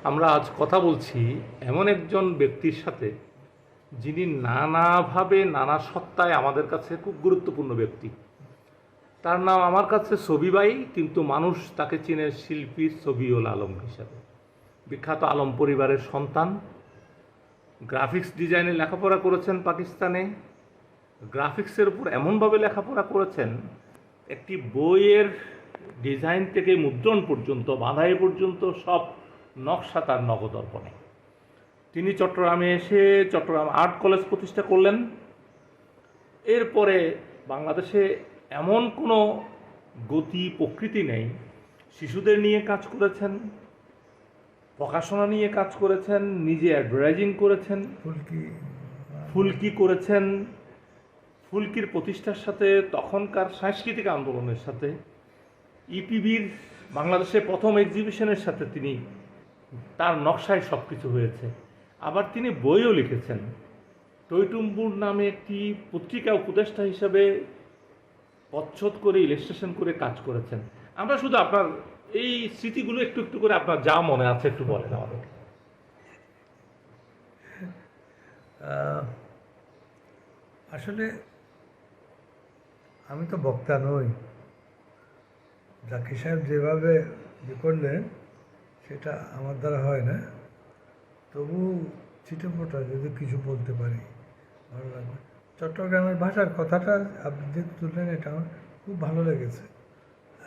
আমরা আজ কথা বলছি এমন একজন ব্যক্তির সাথে যিনি নানাভাবে নানা সত্তায় আমাদের কাছে খুব গুরুত্বপূর্ণ ব্যক্তি। তার নাম আমার কাছে ছবিবাই, কিন্তু মানুষ তাকে চিনে শিল্পী ছবিউল আলম হিসাবে। বিখ্যাত আলম পরিবারের সন্তান, গ্রাফিক্স ডিজাইনে লেখাপড়া করেছেন পাকিস্তানে। গ্রাফিক্সের উপর এমনভাবে লেখাপড়া করেছেন, একটি বইয়ের ডিজাইন থেকে মুদ্রণ পর্যন্ত, বাঁধাই পর্যন্ত সব নকশা তার নগদর্পণে। তিনি চট্টগ্রামে এসে চট্টগ্রাম আর্ট কলেজ প্রতিষ্ঠা করলেন। এরপরে বাংলাদেশে এমন কোনো গতি প্রকৃতি নেই। শিশুদের নিয়ে কাজ করেছেন, প্রকাশনা নিয়ে কাজ করেছেন, নিজে অ্যাডভার্টাইজিং করেছেন, ফুলকি করেছেন। ফুলকির প্রতিষ্ঠার সাথে, তখনকার সাংস্কৃতিক আন্দোলনের সাথে, ইপিবির বাংলাদেশে প্রথম এক্সিবিশনের সাথে তিনি, তার নকশায় সব কিছু হয়েছে। আবার তিনি বইও লিখেছেন। টইটুম্বুর নামে একটি পত্রিকা উপদেষ্টা হিসাবে প্রচ্ছদ করে, ইলাস্ট্রেশন করে কাজ করেছেন। আমরা শুধু আপনার এই স্মৃতিগুলো একটু একটু করে আপনার যা মনে আছে একটু বলেন আমাদের। আসলে আমি তো বক্তা নই। জাকির সাহেব যেভাবে করলেন সেটা আমার দ্বারা হয় না, তবু ছিটেফোঁটা যদি কিছু বলতে পারি ভালো লাগবে। চট্টগ্রামের ভাষার কথাটা আপনি যেহেতু তুললেন, এটা আমার খুব ভালো লেগেছে।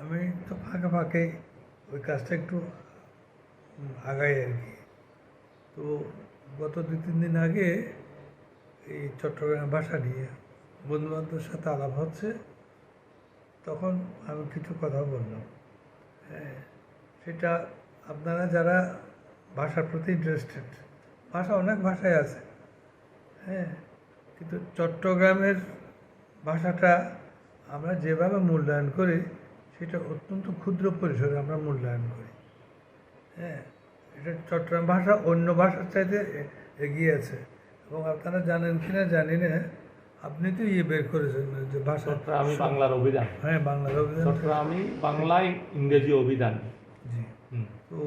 আমি তো ফাঁকে ফাঁকে ওই কাজটা একটু আগাই আর কি। তো গত 2-3 দিন আগে এই চট্টগ্রাম ভাষা নিয়ে বন্ধুবান্ধবের সাথে আলাপ হচ্ছে, তখন আমি কিছু কথা বললাম। হ্যাঁ, সেটা আপনারা যারা ভাষার প্রতি ইন্টারেস্টেড, ভাষা অনেক ভাষায় আছে, হ্যাঁ, কিন্তু চট্টগ্রামের ভাষাটা আমরা যেভাবে মূল্যায়ন করি সেটা অত্যন্ত ক্ষুদ্র পরিসরে আমরা মূল্যায়ন করি। হ্যাঁ, এটা চট্টগ্রাম ভাষা অন্য ভাষার চাইতে এগিয়ে আছে। এবং আপনারা জানেন কিনা জানি না, আপনি তো বের করেছেন যে ভাষা আমি বাংলার অভিধান। হ্যাঁ, বাংলার অভিধান, আমি বাংলায় ইংরেজি অভিধান। জি। তো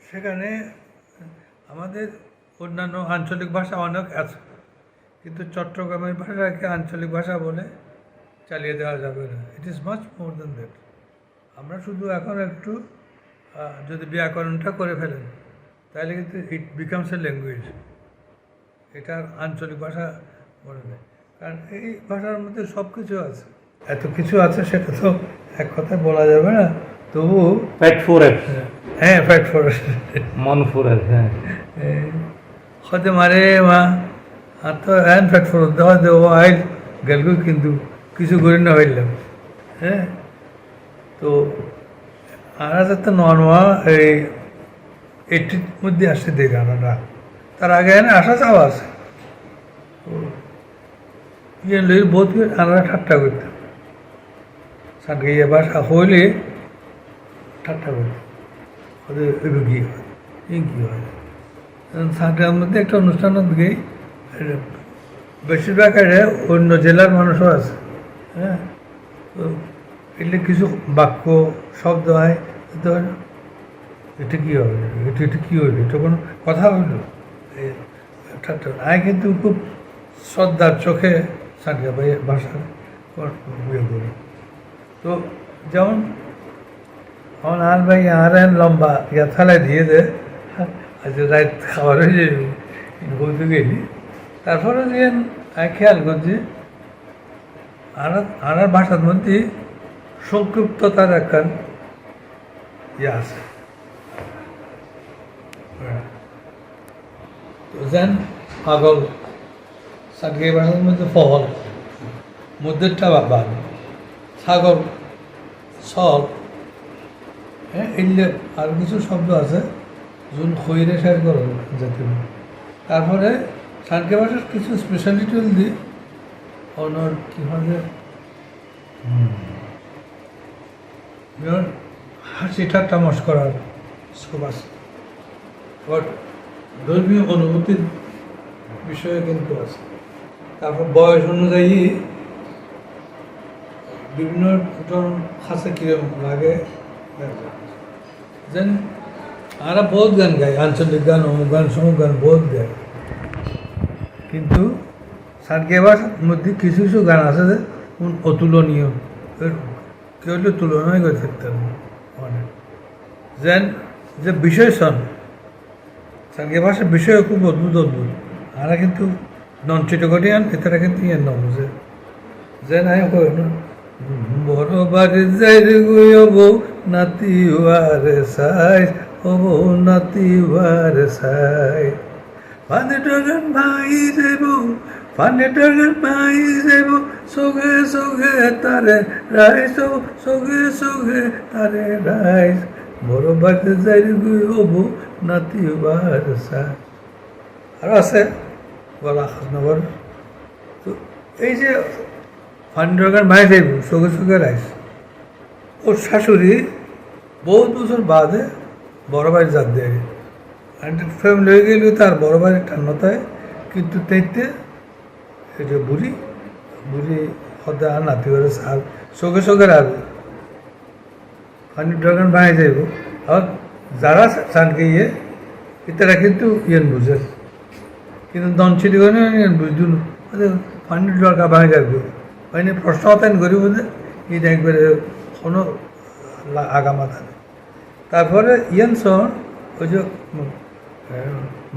সেখানে আমাদের অন্যান্য আঞ্চলিক ভাষা অনেক আছে, কিন্তু চট্টগ্রামের ভাষাকে আঞ্চলিক ভাষা বলে চালিয়ে দেওয়া যাবে না। It is much more than that. আমরা শুধু এখন একটু যদি ব্যাকরণটা করে ফেলেন, তাহলে কিন্তু ইট বিকামস এ ল্যাঙ্গুয়েজ। এটা আঞ্চলিক ভাষা বলে নেয়, কারণ এই ভাষার মধ্যে সব কিছু আছে। এত কিছু আছে সেটা তো এক কথায় বলা যাবে না, তবু ফ্যাট ফোরের, হ্যাঁ, ফ্যাট ফোরের, মন ফোরের, হ্যাঁ, হতে মারে মা আর তো হ্যান ফ্যাট ফোর দেওয়া দেবো আইল গেল, কিন্তু কিছু করে না হইলাম। হ্যাঁ, তো আনা যাতে নর্মা এই 80 মধ্যে আসছে দেখ আনাটা, তার আগে এনে আসা চাওয়া আছে। তো ইয়ে লই বহুত আনারা ঠাট্টা করতাম, সানকে ইয়ে বাসা হইলে ঠাট্টা করতাম, ওদের কী হয়, কী হয়। সানটার মধ্যে একটা অনুষ্ঠানের দিকে বেশিরভাগ অন্য জেলার মানুষও আছে। হ্যাঁ, তো এগুলো কিছু বাক্য শব্দ হয়, এটা কী হবে, এটা কী হইল, এটা কোনো কথা হইল। আমি কিন্তু খুব শ্রদ্ধার চোখে সানকা ভাষার ইয়ে করি। তো যেমন আমার আর ভাই আর লম্বা ইয়া থালায় দিয়ে দেয়, আচ্ছা রাত খাবার হয়ে যাবে বলতে গেলি। তারপরে যে আমি খেয়াল করছি আর ভাষার মধ্যে সংক্ষিপ্ততার একটা ইয়ে আছে। তো যেন পাগল সানকে ভাষার মধ্যে ফল, মধ্যেরটা বাদ, ছাগল, সল, হ্যাঁ, এগুলো আর কিছু শব্দ আছে যোন খৈরে শেয়ার করো জাতীয়। তারপরে সানকে ভাষার কিছু স্পেশালিটি দি অনর কীভাবে হাসি ঠাট্টা মস্করার স্কোপ আছে, বাট ধর্মীয় অনুভূতির বিষয়ে কিন্তু আছে। তারপর বয়স অনুযায়ী বিভিন্ন জন হাসে কিরম লাগে, যেন আমরা বহুত গান গাই, আঞ্চলিক গান, অমুক গান, সমুক গান বহুত গাই। কিন্তু সার্গে ভাষার মধ্যে কিছু কিছু গান আছে যে অতুলনীয়, কেউ হলে তুলনায় করে থাকতে হবে অনেক। যেন যে বিষয় শোন, সার্গে ভাষার বিষয় খুব অদ্ভুত অদ্ভুত। আমরা কিন্তু নন চিটকটিয়ান, এটারা কিন্তু ইয়ে ন বুঝে। যেন আমি কই না, বড় বাড়ি যাই রে গই বউ নাতি ওয়ারে সাই, ও বউ নাতি ওয়ারে সাই, পানে টাকার ভাই যাইব, পানে টাকার ভাই যাইব, সগে সগে তারে রাইস, সগে সগে তারে রাইস, বড় বাড়ি যাই রে গই বউ নাতি ওয়ারে সাই। আর আছে বলা নগর। তো এই যে ফান্ডের গান ভাই যাইব, সগে সগে রাইস, ওর শাশুড়ি বহুত বছর বাদে বড় ভাই জাত দেয়, ফ্যামিলি হয়ে গেলেও তার বড় ভাইয়ের টান্নতায়, কিন্তু তেইতে এই যে বুড়ি বুড়ি হতে আর নাতি করে সাল সগে সগে রাখবে ফান্ডের গান ভাই যাইব। আর যারা সানকে ইয়ে তারা কিন্তু ইয়েন বুঝে, কিন্তু দনছিটি করে ইয়েন বুঝদুন ফান্ডের দরকার ভাই যাবে মানে প্রশ্ন হতেন গরিব এটা একবারে কোনো আগামাথা নেই। তারপরে ইয়েন শোন ওই যে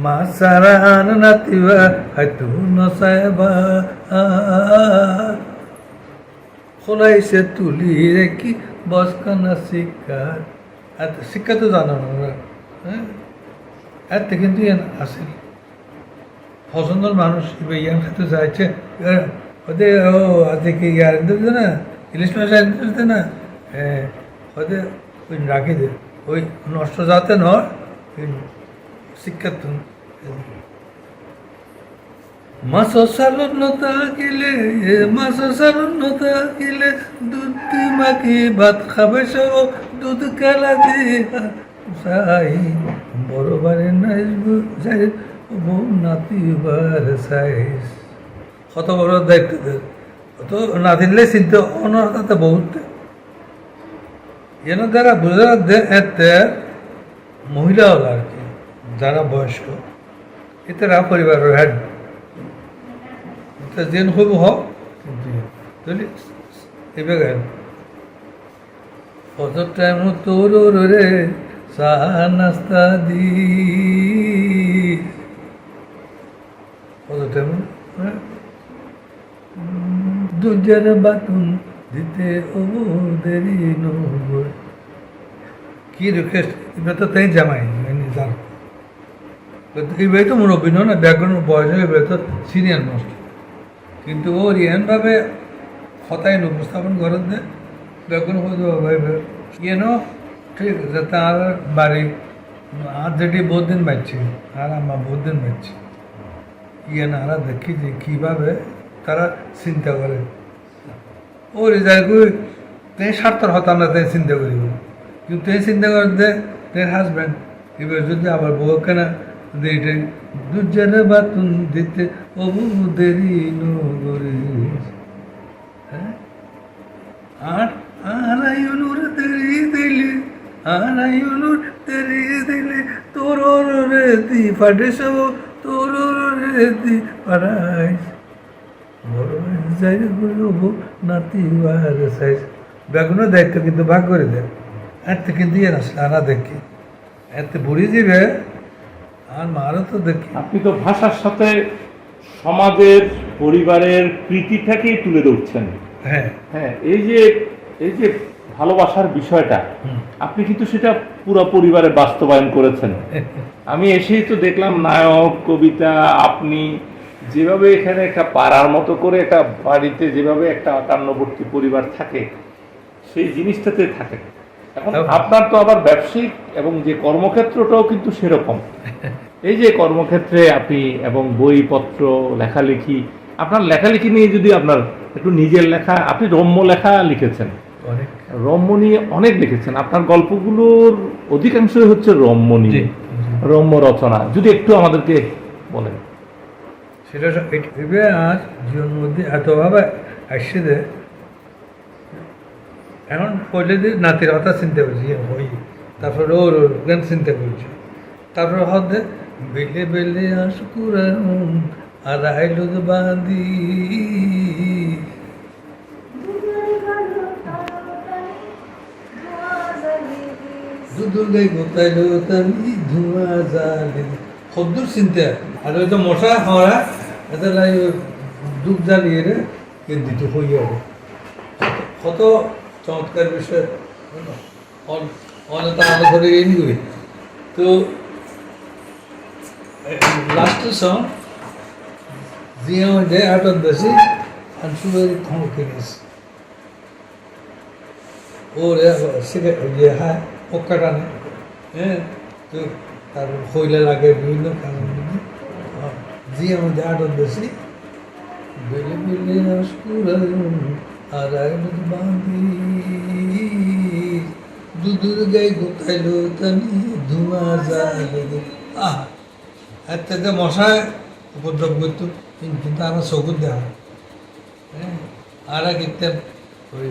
মা সারা নাতিবা হয়তো নসাইবা খোলাইছে তুলি রেখি বসকানা শিক্ষা, এত শিক্ষা তো জানো না ওরা, হ্যাঁ এত কিন্তু ইয়ান আসেনি পছন্দের মানুষ ইয়ান খেতে চাইছে ওদের। ও আজকে কি ইয়ার দিতে না, ইলিশ মাছ দিতে না, হ্যাঁ ওদের ওই রাখি দে, ওই নষ্ট যাতে নয় শিক্ষা। তুমি মাছ সালনতা কিলে, মাছ সালনতা কিলে, দুধ মাখি ভাত খাবে সব, দুধ কালা দিয়ে সাই, বড় বারে নাইব যাই বউ নাতি বার সাইজ। কত বড় দায়িত্ব দেয়, তো না দিলে চিন্তা অনর্থাতে বহুত এনে দ্বারা বোঝা এতে মহিলা হল আর কি, যারা বয়স্ক এতেরা পরিবারের হেড যেন হইব হোক, কিন্তু এবার কত টাইম তোর রে চা নাস্তা দি, কত টাইম দুজের বাতুন দিতে ও দেরি নয়। কি রিকোয়েস্ট এবার তো তাই জামাই জান, এইভাবে তো মুরব্বী নয় না, ব্যাকরণ বয়স এবার তো সিনিয়র মোস্ট, কিন্তু ওর এমনভাবে হতায়ন উপস্থাপন করেন যে ব্যাকরণ ইয়েন ঠিক আছে। তার বাড়ি আর যেটি বহুত দিন বাঁচছি, আর আমার বহুত দিন বাঁচছি, ইয়েন আরা দেখি যে কীভাবে তারা চিন্তা করে। ও রেজাল্ট করি তাই স্বার্থর হতাম না, তাই চিন্তা করিব, কিন্তু তাই চিন্তা করেন যে তাই হাজব্যান্ড এবার যদি আবার বউ কেনা এইটাই দুজনে বাতুন দিতে ও দেরি নগরিস, হ্যাঁ আর আনাইনুর দেরি দিলে, আনাইনুর দেরি দিলে, তোর রে দি ফাটে সব, তোর রে দি পাড়াইস, বড় যাই বলবো নাতি বাহারে সাইজ। বেগুনের দায়িত্ব কিন্তু ভাগ করে দেয়, এত কিন্তু ইয়ে না সারা দেখি এত বুড়ি যাবে। আর মারও তো দেখি, আপনি তো ভাষার সাথে সমাজের পরিবারের প্রীতিটাকেই তুলে ধরছেন। হ্যাঁ হ্যাঁ, এই যে ভালোবাসার বিষয়টা আপনি কিন্তু সেটা পুরো পরিবারে বাস্তবায়ন করেছেন। আমি এসেই তো দেখলাম নায়ক কবিতা, আপনি যেভাবে এখানে একটা পাড়ার মতো করে একটা বাড়িতে যেভাবে একটা একান্নবর্তী পরিবার থাকে সেই জিনিসটাতে থাকে। এখন আপনার তো আবার ব্যবসায়িক এবং যে কর্মক্ষেত্রটাও কিন্তু সেরকম। এই যে কর্মক্ষেত্রে আপনি এবং বইপত্র লেখালেখি, আপনার লেখালেখি নিয়ে যদি আপনার একটু নিজের লেখা, আপনি রম্য লেখা লিখেছেন, অনেক রম্য নিয়ে অনেক লিখেছেন, আপনার গল্পগুলোর অধিকাংশই হচ্ছে রম্য নিয়ে, রম্য রচনা, যদি একটু আমাদেরকে বলেন। সেটা ভেবে আর জীবনের মধ্যে এতভাবে আসছে যে এখন পড়লে যে নাতির কথা চিনতে পারছি ওই তারপরে ওর ওর গান চিন্তা করছে, তারপরে হদে বেলে বেলে আসকুরাম আর আইলো বাঁধি দুধুর গাই গোতাইলো তানি ধোঁয়া জালি সদ্দুর চিন্তা। আর ওই তো মশা হওয়া এটা লাই দুধ জ্বালিয়ে রে দিতে হইয়া হবে কত চমৎকার বিষয় অনেক আলো করে এনগুই। তো লাস্টের সং দিয়ে যে আটক বেশি আর সুবেরি থম কিনিস ওর ইয়ে হ্যাঁ পোকা টানে, হ্যাঁ। তো তারপর হইলে লাগে বিভিন্ন কারণ দিয়ে আমাদের আটক বেশি বেলে বেলে আসকুরাম আর বাঁধি দুধুর গাই গোতাইলো তানি ধোঁয়া জালে। এর থেকে মশায় উপদ্রব করতো, কিন্তু আমার চকুর দেখা, হ্যাঁ। আর কিনতেন ওই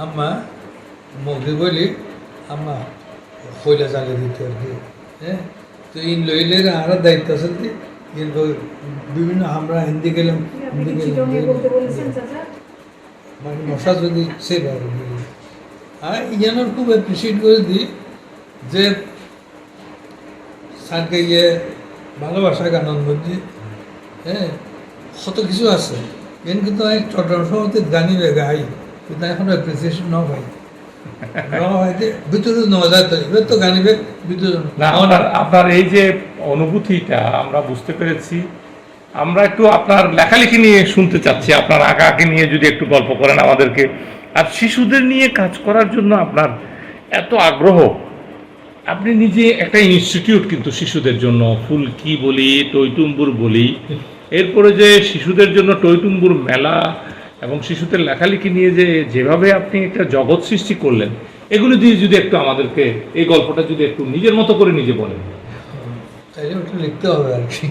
আম্মা মগরি বলি আম্মা কইলা জ্বালিয়ে দিতে আর কি, হ্যাঁ। তো ইন লইলে আর দায়িত্ব আছে কিন্তু বিভিন্ন আমরা হিন্দি গেলাম মানে মশা যদি সে আর ইয়ানোর খুব অ্যাপ্রিসিয়েট করে দিই যে স্যারকে ইয়ে ভালোবাসা গানের মধ্যে, হ্যাঁ, কত কিছু আছে কিন্তু আমি চট্টগ্রাম সভাপতি গানি গাই কিন্তু এখন অ্যাপ্রিসিয়েশন ন ভাই ভিতরে নেওয়া যায় তো এবার তো গানিবে ভিতরে না। আপনার এই যে অনুভূতিটা আমরা বুঝতে পেরেছি। আমরা একটু আপনার লেখালেখি নিয়ে শুনতে চাচ্ছি, আপনার আঁকাআঁকি নিয়ে যদি একটু গল্প করেন আমাদেরকে। আর শিশুদের নিয়ে কাজ করার জন্য আপনার এত আগ্রহ, আপনি নিজে একটা ইনস্টিটিউট কিন্তু শিশুদের জন্য ফুলকি বলি, টইটুম্বুর বলি, এরপরে যে শিশুদের জন্য টইটুম্বুর মেলা এবং শিশুদের লেখালেখি নিয়ে যেভাবে আপনি একটা জগৎ সৃষ্টি করলেন, এগুলো দিয়ে যদি একটু আমাদেরকে এই গল্পটা যদি একটু নিজের মতো করে নিজে বলেন। তাইলে ওটা লিখতে হবে আর কি।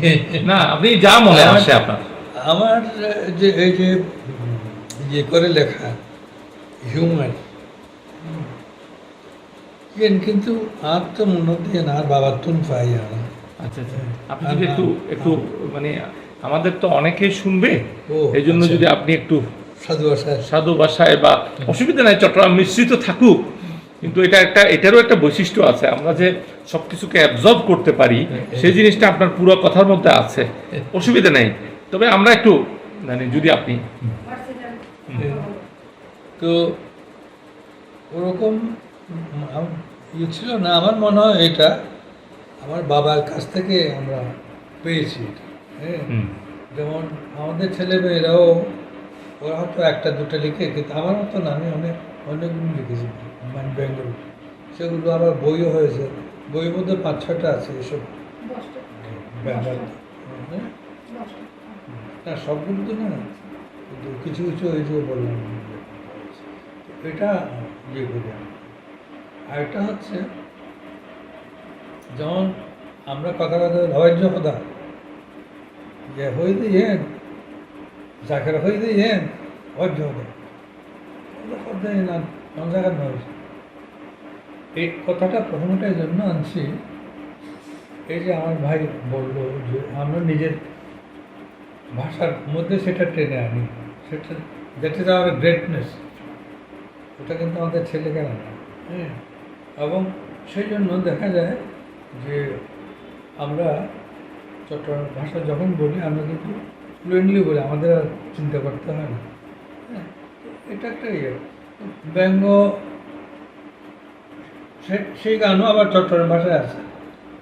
না, আপনি যা মনে আসে আপনার। আমার যে এই যে ইয়ে করে লেখা হিউম্যান কিন্তু আর তো মনে দিয়ে না আর বাবার তুন পাই আর। আচ্ছা আচ্ছা, আপনি যদি একটু একটু মানে আমাদের তো অনেকেই শুনবে, এই জন্য আচ্ছা। যদি আপনি একটু সাধু ভাষায় বা অসুবিধা নাই, চট্টগ্রাম মিশ্রিত থাকুক, কিন্তু এটারও একটা বৈশিষ্ট্য আছে, আমরা যে সবকিছুকে অ্যাবজর্ব করতে পারি সেই জিনিসটা আপনার পুরো কথার মধ্যে আছে, অসুবিধা নেই। তবে আমরা একটু মানে যদি আপনি তো ওরকম ইয়ে ছিল না। আমার মনে হয় এটা আমার বাবার কাছ থেকে আমরা পেয়েছি, হ্যাঁ। যেমন আমাদের ছেলেমেয়েরাও ওরা হয়তো একটা দুটো লিখে, কিন্তু আমার মতো না, আমি অনেকগুলো লিখেছি মানে বেঙ্গল, সেগুলো আবার বইও হয়েছে, বইয়ের মধ্যে 5-6টা আছে এসব বেঙ্গল, হ্যাঁ। না সবগুলো তো না, কিন্তু কিছু কিছু ওই যে বললাম এটা ইয়ে করি। আর এটা হচ্ছে যেমন আমরা কথা ধৈর্য কথা যে হয়ে দিয়ে জাকের হয়ে দিয়ে ধৈর্য কথা না কোন জায়গার নয়। এই কথাটা প্রথমটা এই জন্য আনছি, এই যে আমার ভাই বললো যে আমরা নিজের ভাষার মধ্যে সেটা টেনে আনি, সেটা যেটা যে আমার গ্রেটনেস, ওটা কিন্তু আমাদের ছেলে কেন না, হ্যাঁ। এবং সেই জন্য দেখা যায় যে আমরা চট্টগ্রাম ভাষা যখন বলি আমরা কিন্তু ফ্লুয়েন্টলি বলি, আমাদের আর চিন্তা করতে হয় না, হ্যাঁ। এটা একটা ইয়ে ব্যঙ্গ, সেই গানও আবার চট্টগ্রাম ভাষায় আছে।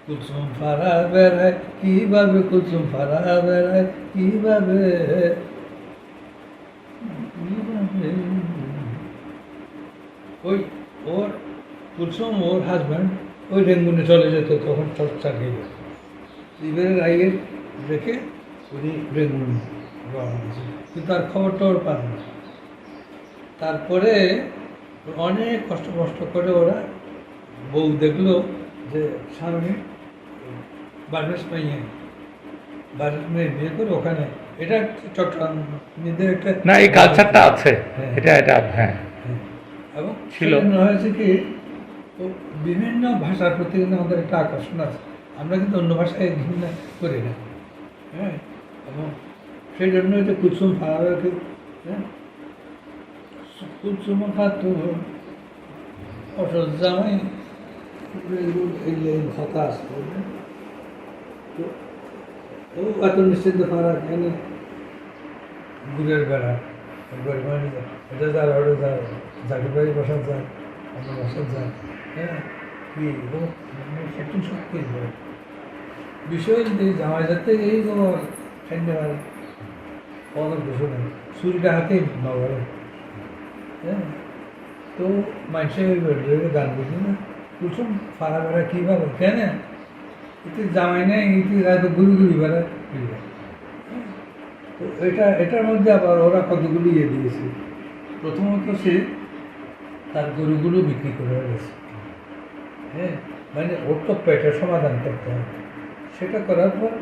কুলসুম ফারা বেড়ায় কীভাবে, কুলসুম ফারা বেড়ায় কীভাবে, ওই ওর কুলসুম ওর হাজব্যান্ড ওই রেঙ্গুনে চলে যেত, তখন চর্চা খেয়ে যেত, ইবের আইয়ের দেখে উনি রেঙ্গুন রওনা দিয়েছে, কিন্তু তার খবরটা ওর পান না। তারপরে অনেক কষ্ট করে ওরা বউ দেখলো যে সামনে বার্মেস মেয়ে বিয়ে করে ওখানে, এটা চট্টগ্রাম নিজেদের একটা না এই কালচারটা আছে, এটা হ্যাঁ এবং ছিল। হয়েছে কি তো বিভিন্ন ভাষার প্রতি কিন্তু আমাদের একটা আকর্ষণ আছে, আমরা কিন্তু অন্য ভাষায় ঘৃণা করি না। হ্যাঁ, এবং সেই জন্য যে কুলসুম ফারাকে, হ্যাঁ, কুলসুম খাতু অসজ্জামাই এই কথা আছে, বুঝলেন? তো ও এত নিশ্চিন্ত ফারা এখানে গুড়ের বেড়া এটা যার ওটা যার জাকির বাড়ি বসা যায়, অন্য বসা যায়, হ্যাঁ, কি সেটি সব কিনবে বিষয় যে জামাই যাতে এই খাইতে পারে অনেক কিছু নেই, চুরিটা হাতেই নগরে। হ্যাঁ, তো মানুষের গান বুঝি না, কুসুম ফাড়া বেড়া কীভাবে কেন এতে জামাই নেই, এতে হয়তো ঘুরি ঘুরি বেড়া। তো এটার মধ্যে আবার ওরা কতগুলো ইয়ে দিয়েছে। প্রথমত সে তার গরুগুলো বিক্রি করে গেছে। হ্যাঁ, মানে ওর তো পেটের সমাধান করতে হবে, সেটা করার পর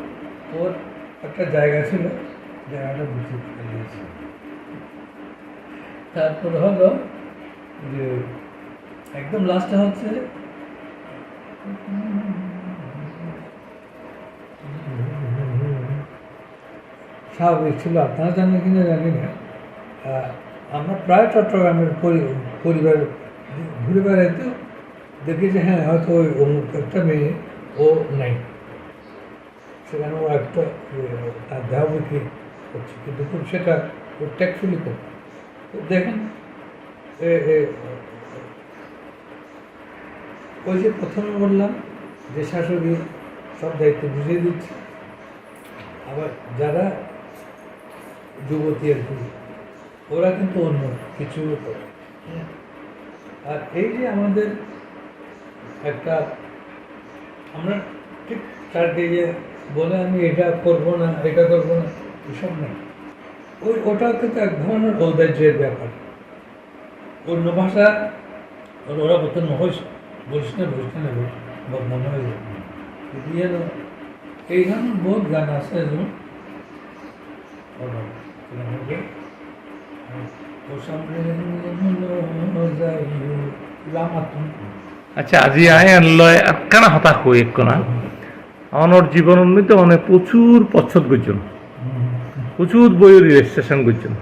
ওর একটা জায়গা ছিল, জায়গাটা বিক্রি করে দিয়েছে। তারপর হলো যে একদম লাস্টে হচ্ছে স্বাভাবিক ছিল, আপনারা জানেন কিনা জানি না, আমরা প্রায় চট্টগ্রামের পরিবার ঘুরে বেড়াইতে দেখি যে হ্যাঁ হয়তো ওই অমুক একটা মেয়ে ও নেই, সেখানে ও একটা তার দেহ বিক্রি করছে, কিন্তু খুব সেটা ও ট্যাক্টফুলি করছে। তো দেখেন ওই যে প্রথমে বললাম যে শাশুড়ি সব দায়িত্ব বুঝিয়ে দিচ্ছে, আবার যারা যুবতী আর কি ওরা কিন্তু অন্য কিছু করে। আর এই যে আমাদের একটা আমরা ঠিক চারদিকে বলে আমি এটা করবো না এটা করবো না এসব নেই, ওটা কিন্তু এক ধরনের ঔদার্যের ব্যাপার। অন্য ভাষা ওরা বলতে নহস বলিস না বদনাম হয়ে যাবে, কিন্তু যেন এই ধরনের বহুত গান আছে যেমন আচ্ছা আজি আয় আনলয় আটকানা হতাশ হয়ে একনা অনর জীবন উন্নীত মানে প্রচুর পচ্ছদ গুজন, প্রচুর বইয়ের ইলাস্ট্রেশন গুজন।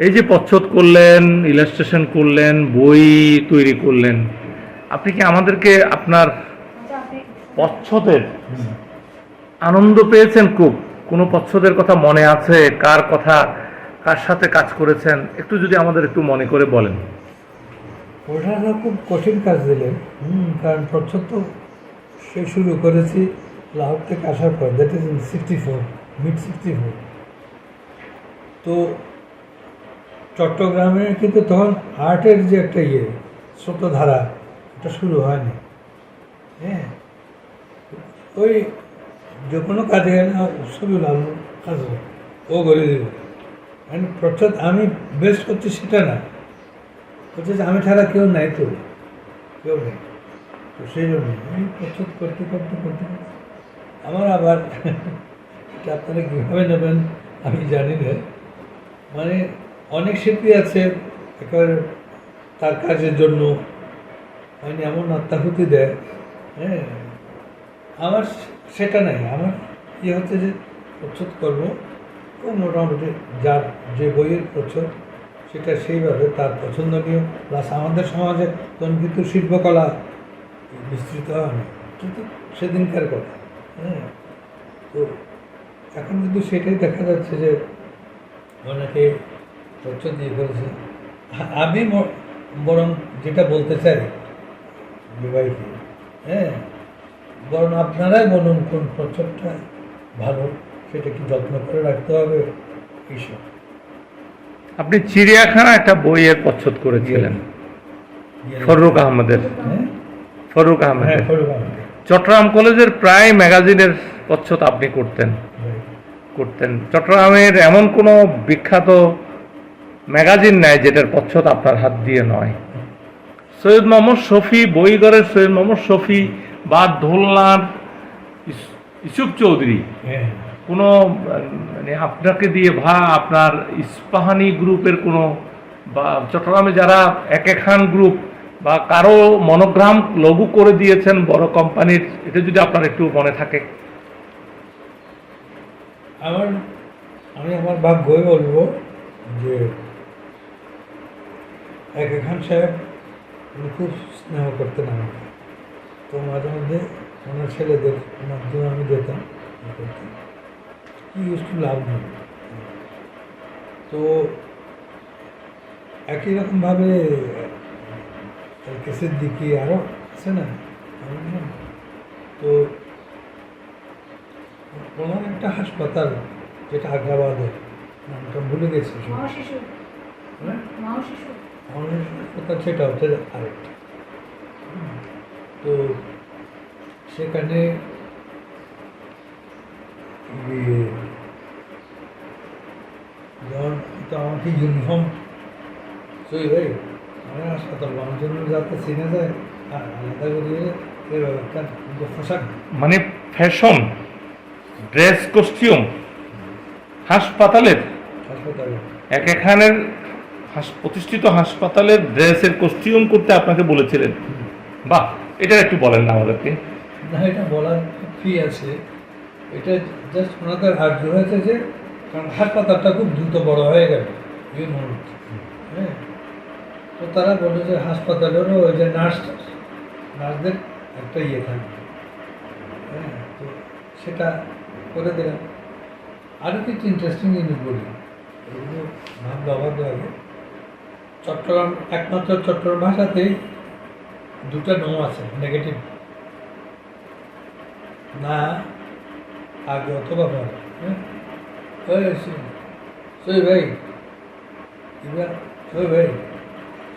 এই যে পচ্ছদ করলেন, ইলাস্ট্রেশন করলেন, বই তৈরি করলেন, আপনি কি আমাদেরকে আপনার পচ্ছদের আনন্দ পেয়েছেন খুব? কোনো পচ্ছদের কথা মনে আছে? কার কথা, কার সাথে কাজ করেছেন, একটু যদি আমাদের একটু মনে করে বলেন। ওটা খুব কঠিন কাজ দিলেন, কারণ প্রচ্ছদ তো সে শুরু করেছি লাহোর থেকে আসার পর, দ্যাট ইজ ইন 64, mid-64। তো চট্টগ্রামে কিন্তু তখন আর্টের যে একটা স্রোতধারা এটা শুরু হয়নি। হ্যাঁ, ওই যে কোনো কাজে ছবি লাগলো কাজ ও করে দেবে, প্রচ্ছদ আমি বেস্ট করছি সেটা না, হচ্ছে যে আমি ছাড়া কেউ নাই, তো কেউ নেই, তো সেই জন্য আমি প্রচ্ছদ করতে করতে করতে আমার আবার এটা আপনারা কীভাবে নেবেন আমি জানি না, মানে অনেক শিল্পী আছে একেবারে তার কাজের জন্য মানে এমন আত্মাহুতি দেয়। হ্যাঁ, আমার সেটা নাই, আমার কী হচ্ছে যে প্রচ্ছদ করবো ও মোটামুটি যার যে বইয়ের প্রচ্ছদ সেটা সেইভাবে তার পছন্দনীয়, প্লাস আমাদের সমাজে তখন কিন্তু শিল্পকলা বিস্তৃত হয়নি, কিন্তু সেদিনকার কথা। হ্যাঁ, তো এখন কিন্তু সেটাই দেখা যাচ্ছে যে অনেকে প্রচ্ছদ দিয়ে করেছে। আমি বরং যেটা বলতে চাই বিবাহিত, হ্যাঁ, বরং আপনারাই বলুন কোন প্রচ্ছদটা ভালো, সেটা কি যত্ন করে রাখতে হবে এইসব। আপনি চিড়িয়াখানা একটা বইয়ের প্রচ্ছদ করেছিলেন ফররুক আহমেদের, ফররুক আহমেদ, চট্টগ্রাম কলেজের প্রায় ম্যাগাজিনের প্রচ্ছদ আপনি করতেন। চট্টগ্রামের এমন কোনো বিখ্যাত ম্যাগাজিন নাই যেটার প্রচ্ছদ আপনার হাত দিয়ে নয়। সৈয়দ মোহাম্মদ শফি, বইঘরের সৈয়দ মোহাম্মদ শফি বা দোলনার ইসুফ চৌধুরী, কোনো মানে আপনাকে দিয়ে আপনার ইস্পাহানি গ্রুপের কোনো, বা চট্টগ্রামে যারা এক খান গ্রুপ বা কারো মনোগ্রাম লঘু করে দিয়েছেন বড় কোম্পানির, এটা যদি আপনার একটু মনে থাকে? আমি আমার ভাগ্যই বলবো যে একে খান সাহেব উনি খুব স্নেহ করতেন আমাকে। তো মাঝে মধ্যে ওনার ছেলেদের মাধ্যমে আমি যেতাম কি ইউজ টু লাভ মি। তো একই রকমভাবে কেসের দিকে আরও আছে না, তো ওনার একটা হাসপাতাল যেটা আগ্রাবাদে, নামটা ভুলে গেছি, হ্যাঁ আমাদের হাসপাতাল সেটা হচ্ছে আরেকটা। তো সেখানে যখন তো আমাকে ইউনিফর্ম সই ভাই আমার হাসপাতাল মানুষজন যাতে চিনে যায় আর আলাদা করিয়ে একটা পোশাক মানে ফ্যাশন ড্রেস কস্টিউম হাসপাতালের, হাসপাতালে এখানের প্রতিষ্ঠিত হাসপাতালের ড্রেসের কস্টিউম করতে আপনাকে বলেছিলেন? বাহ, এটা একটু বলেন না আমাদেরকে। না, এটা বলার ফি আছে, এটা জাস্ট ওনাদের আগ্রহ হয়েছে যে কারণ হাসপাতালটা খুব দ্রুত বড় হয়ে গেল হ্যাঁ, তো তারা বলে যে হাসপাতালেরও ওই যে নার্সদের একটা ইয়ে থাকবে, হ্যাঁ, তো সেটা করে দিলাম। আরও কিছু ইন্টারেস্টিং জিনিস বলি, এগুলো ভাবতে লাগে। চট্টগ্রাম একমাত্র চট্টগ্রাম ভাষাতেই দুটো নো আছে, নেগেটিভ, না আগে অথবা পরে। হ্যাঁ, সই ভাই এবার সই ভাই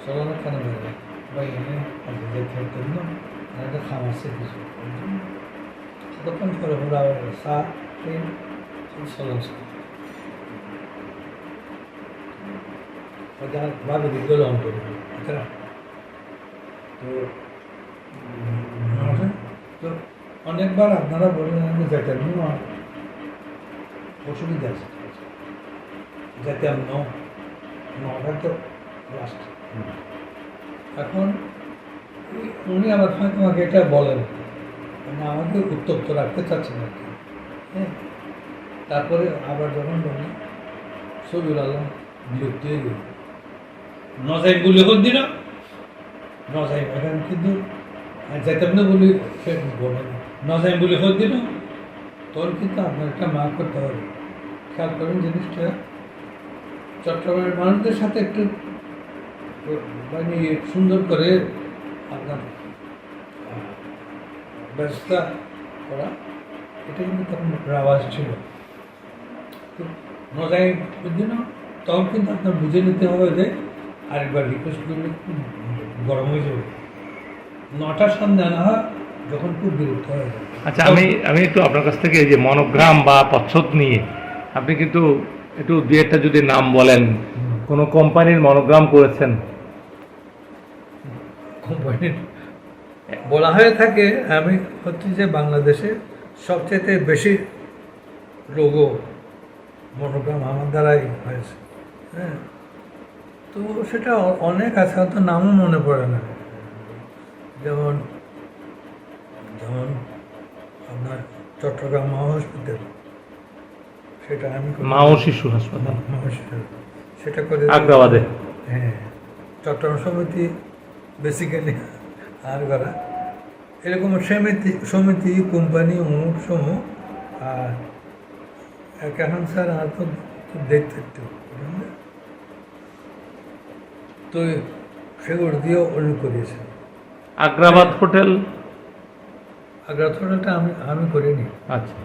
সরানো কেন বেড়ে ভাই এনে আগে দেখতে হতেন না, একটা খামাচ্ছে কিছু তখন করে ওরা চা ট্রেন চলাচ ভাবে দিকগুলো অন করে তো তো অনেকবার আপনারা বললেন আমি যেতেন অসুবিধা আছে, যাতে আমি নটা তো লাস্ট। এখন উনি আবার আমাকে এটা বলেন, মানে আমাকে উত্তপ্ত রাখতে চাচ্ছেন আর কি। হ্যাঁ, তারপরে আবার যখন বললেন সবিউল আলম বিরক্তি হয়ে গেল, নজাইম বলে হোক দিন নজাইম, এখন কিন্তু যেতাম না বলি সে বলেন নজাইম বলে হোক দিন, তখন কিন্তু আপনার একটা মা করতে হবে। খেয়াল করেন জিনিসটা, চট্টগ্রামের মানুষদের সাথে একটু মানে সুন্দর করে আপনার ব্যবস্থা করা, এটা কিন্তু তখন আওয়াজ ছিল। তো নজাই দিন তখন কিন্তু আপনার বুঝে নিতে হবে যে আরেকবার রিকোয়েস্ট করলে খুব গরম হয়ে যাবে, নটার সামনে আনা হয় যখন খুব বিরক্ত হয়ে যাবে। আচ্ছা, আমি একটু আপনার কাছ থেকে এই যে মনোগ্রাম বা প্রচ্ছদ নিয়ে আপনি কিন্তু একটু দু একটা যদি নাম বলেন, কোনো কোম্পানির মনোগ্রাম করেছেন? কোম্পানির বলা হয়ে থাকে, আমি হচ্ছে যে বাংলাদেশে সবচেয়ে বেশি লোগো মনোগ্রাম আমার দ্বারাই হয়েছে। হ্যাঁ, তো সেটা অনেক আছে, হয়তো নামও মনে পড়ে না। যেমন আপনার চট্টগ্রাম মা হসপিটাল, সেটা আমি মা ও শিশু হাসপাতাল সেটা করে আগ্রাবাদে। হ্যাঁ, চট্টগ্রাম সমিতি বেসিক্যালি আর করা এরকম সমিতি কোম্পানি অমুক সমূহ, আর এখন স্যার আর তো দেখতে একটু, তো সেগুলো দিয়েও অন্য করিয়েছে। আগ্রাবাদ হোটেল, আগ্রাবাদ হোটেলটা আমি করিনি। আচ্ছা,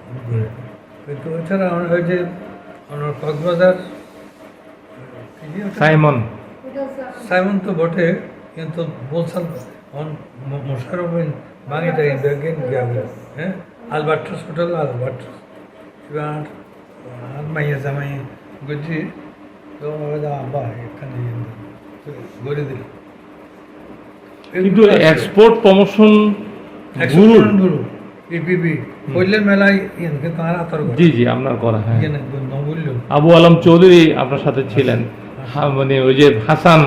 কিন্তু এছাড়া আমার ওই যে আমার কক্সবাজার সাইমন তো বটে, কিন্তু বলছেন মোশারফ বাঙিটা হ্যাঁ, আলবার্টাস হোটেল আলবার্টাস, এবার আর মাইয়া জামাই বুঝছি তো আব্বা এখানে গড়ে দিল। কিন্তু এক্সপোর্ট প্রমোশন গুরু এপিবি কইলের মেলায় কিন্তু আর আতর জি জি আপনার করা, হ্যাঁ। বলল আবু আলম চৌধুরী আপনার সাথে ছিলেন, মানে ওই যে হাসান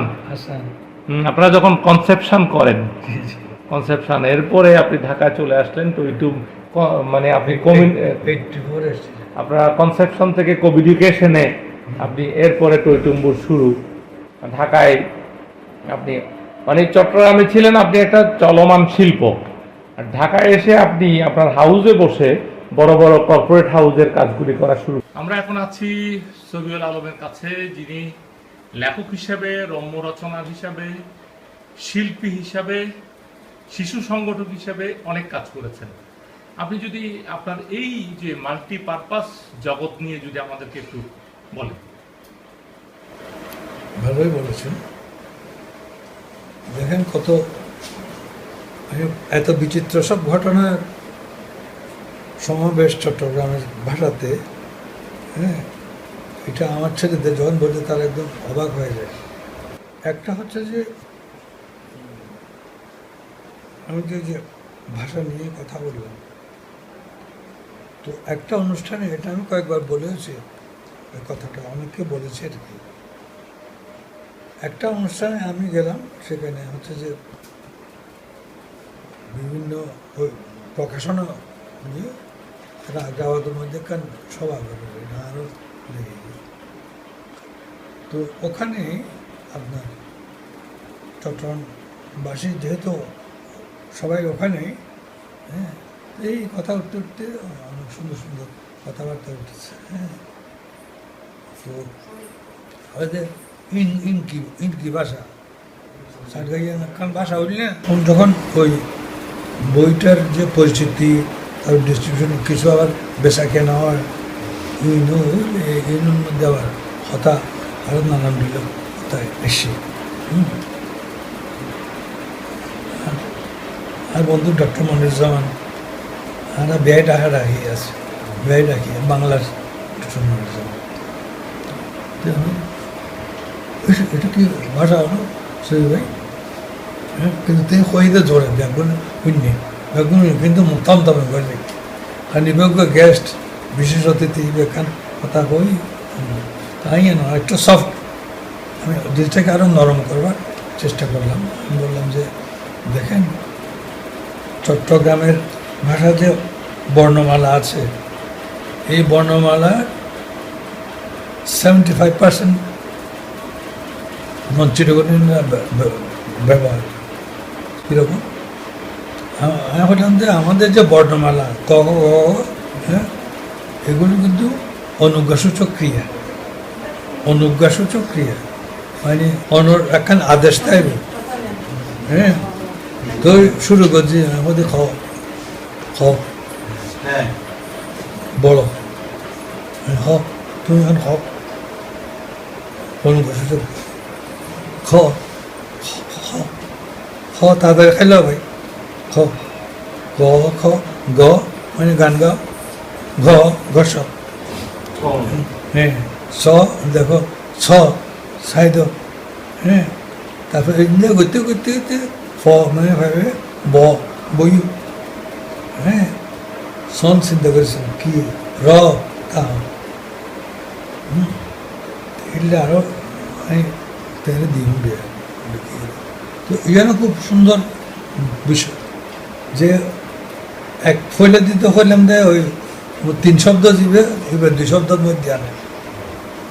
আপনারা যখন কনসেপশন করেন, কনসেপশন এরপরে আপনি ঢাকায় চলে আসলেন, তো একটু মানে আপনি আপনার কনসেপশন থেকে কমিউনিকেশনে আপনি এরপরে টইটুম্বুর শুরু ঢাকায়, আপনি মানে চট্টগ্রামে ছিলেন আপনি একটা চলমান শিল্প, আর ঢাকায় এসে আপনি আপনার হাউসে বসে বড় বড় কর্পোরেট হাউসের কাজগুলি করা শুরু। আমরা এখন আছি সবিউল আলমের কাছে, যিনি লেখক হিসাবে, রম্য রচনার হিসাবে, শিল্পী হিসাবে, শিশু সংগঠক হিসাবে অনেক কাজ করেছেন। আপনি যদি আপনার এই যে মাল্টিপারপাস জগৎ নিয়ে যদি আমাদেরকে একটু বলেন। ভালোই বলেছেন। দেখেন কত এত বিচিত্র সব ঘটনার সমাবেশ চট্টগ্রামের ভাষাতে। হ্যাঁ, এটা আমার ছেলেদের যখন বলছে তারা একদম অবাক হয়ে যায়। একটা হচ্ছে যে আমি যে ভাষা নিয়ে কথা বললাম, তো একটা অনুষ্ঠানে এটা আমি কয়েকবার বলেছি, এই কথাটা অনেককে বলেছে আর কি। একটা অনুষ্ঠানে আমি গেলাম, সেখানে হচ্ছে যে বিভিন্ন ওই প্রকাশনা নিয়ে রাগাওয়াতের মধ্যে কান সভা করে আরও লেগে গেল। তো ওখানে আপনার চট্টগ্রামবাসী যেহেতু সবাই ওখানে, হ্যাঁ, এই কথা উঠতে উঠতে অনেক সুন্দর সুন্দর কথাবার্তা উঠেছে। হ্যাঁ, তো হয়তো ইনকি ভাষা কারণ ভাষা উঠলি না, যখন ওই বইটার যে পরিচিতি, তার ডিস্ট্রিবিউশন কিছু আবার বেচা কেনা হয়, ইউনুর মধ্যে আবার হতা আরও নানান দিল হতায় এসে। আর বন্ধু ডক্টর মনিরুজ্জামান আমরা ব্যয় টাকা রাখি আছে, ব্যয় রাখি বাংলার ডক্টর মনিরুজ্জামান। এটা কি ভাষা হলো সই ভাই? হ্যাঁ, কিন্তু তিনি কইতে জোরে ব্যাগুন শুননি, ব্যাগুন কিন্তু মুতাম তবে বলবে। আর নিবেজ্ঞ গেস্ট বিশেষ অতিথি বেখান কথা কই, তাই না একটু সফট। আমি জিনিসটাকে আরও নরম করবার চেষ্টা করলাম। আমি বললাম যে দেখেন, চট্টগ্রামের ভাষা যে বর্ণমালা আছে, এই বর্ণমালা 75% নন-চিটাগোনিয়ানরা ব্যবহার। কীরকম? আমি বললাম যে আমাদের যে বর্ণমালা ক, হ্যাঁ, এগুলো কিন্তু অনুজ্ঞাসূচক ক্রিয়া, অনুজ্ঞাসূচক ক্রিয়া মানে একখান আদেশ তাই। হ্যাঁ, তো শুরু করছি আমাদের খ খ বড় হ, তুমি এখন খ অনুজ্ঞাসূচক খ খ খ তাড়াতাড়ি খাইল ভাই। খ গ খ গ মানে গান গাও, ঘ ঘর্ষ, হ্যাঁ, স দেখো ছ সাইদ, হ্যাঁ, তারপরে ইন্ডিয়া করতে করতে করতে ফ মানে ভাবে ব বই, হ্যাঁ, সন চিন্তা করেছেন কি র তা এগুলো আরও আমি তাহলে দিন দেয়। তো এখানে খুব সুন্দর বিষয় যে এক ফলে দিতে হইলাম দেয় ওই 3 শব্দ দিবে, এবার 2 শব্দের মধ্যে আনে।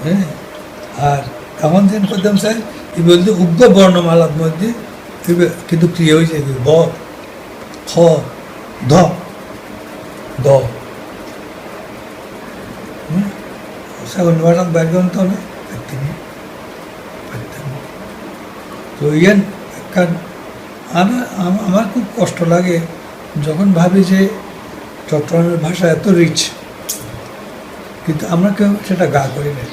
হ্যাঁ, আর এমন দিন করতাম চাই এই বলতে উগ্র বর্ণমালার মধ্যে কিন্তু ক্রিয়া হয়েছে ব খ ধ দ, অন্য ভাষার ব্যাকগ্রাউন্ড তো না তো ইয়ান। কারণ আমার খুব কষ্ট লাগে যখন ভাবি যে চট্টগ্রামের ভাষা এত রিচ, কিন্তু আমরা কেউ সেটা গা করি না।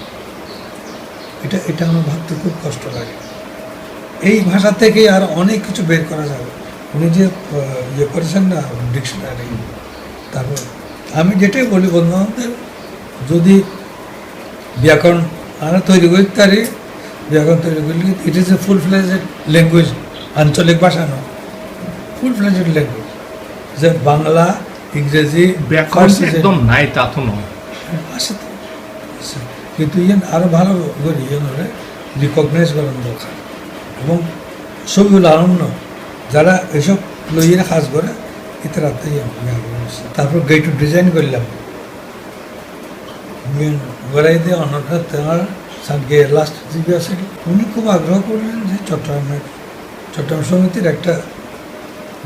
এটা আমার ভাবতে খুব কষ্ট লাগে। এই ভাষা থেকে আর অনেক কিছু বের করা যাবে। উনি যে ইয়ে করেছেন না ডিকশনারি, তারপর আমি যেটাই বলি বন্ধুবান্ধবদের, যদি ব্যাকরণ আমরা তৈরি করি তারই ব্যাকরণ তৈরি করলে it is a full fledged language, আঞ্চলিক ভাষা নয়, ফুল ফ্লেজেড ল্যাঙ্গুয়েজ। যে বাংলা, ইংরেজি, ব্যাকরণ একদম নাই তা তো নয়, আছে তো, কিন্তু ইয়ান আরও ভালো করে ইয়ান রিকগনাইজ করার দরকার। এবং সবিউল আলম ন যারা এসব লইয়ে কাজ করে এতে রাতে তারপর গেট ডিজাইন করলাম গড়াই দিয়ে অন্যটা তোমার সানকে লাস্ট দিকে আছে উনি খুব আগ্রহ করলেন যে চট্টগ্রাম সমিতির একটা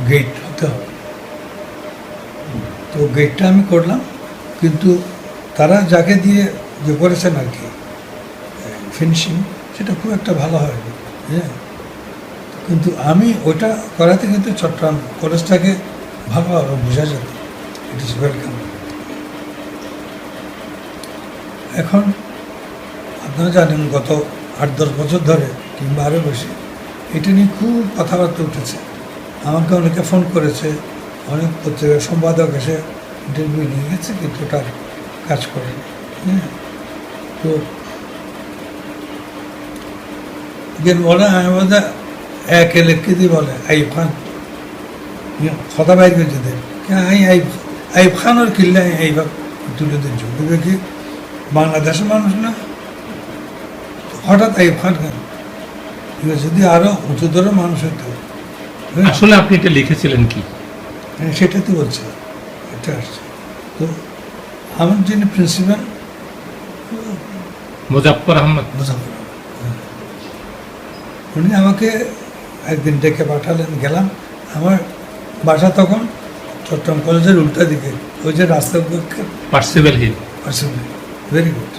গেট হতে হবে। তো গেটটা আমি করলাম, কিন্তু তারা যাকে দিয়ে যে করেছেন আর কি ফিনিশিং, সেটা খুব একটা ভালো হয়নি। হ্যাঁ, কিন্তু আমি ওটা করাতে কিন্তু চট্টগ্রাম কলেজটাকে ভালোভাবে বোঝা যেত, ইট ইজ ওয়েলকাম। এখন আপনারা জানেন গত 8-10 বছর ধরে কিংবা আরও বেশি এটা নিয়ে খুব কথাবার্তা উঠেছে। আমাকে অনেকে ফোন করেছে, অনেক পত্রিকার সম্পাদক এসে ইন্টারভিউ নিয়ে গেছে, কিন্তু ওটার কাজ করেনি। হ্যাঁ, তো বলে আমি বোধ একে লিখে দিয়ে বলে আইব খান কথা বাইর করে যেতে আইব খান ওর কিনলে এইবার তুলে দিচ্ছ কি বাংলাদেশের মানুষ না, হঠাৎ আইব খান কেন? যদি আরো উঁচুতর মানুষ হইতো। আসলে আপনি এটা লিখেছিলেন কি? হ্যাঁ, সেটা তো বলছে, এটা আসছে। তো আমার যিনি প্রিন্সিপাল মুজাফফর আহমদ, উনি আমাকে একদিন ডেকে পাঠালেন, গেলাম। আমার বাসা তখন চট্টগ্রাম কলেজের উল্টা দিকে, ওই যে রাস্তার পার্সিভেল হিল। ভেরি গুড,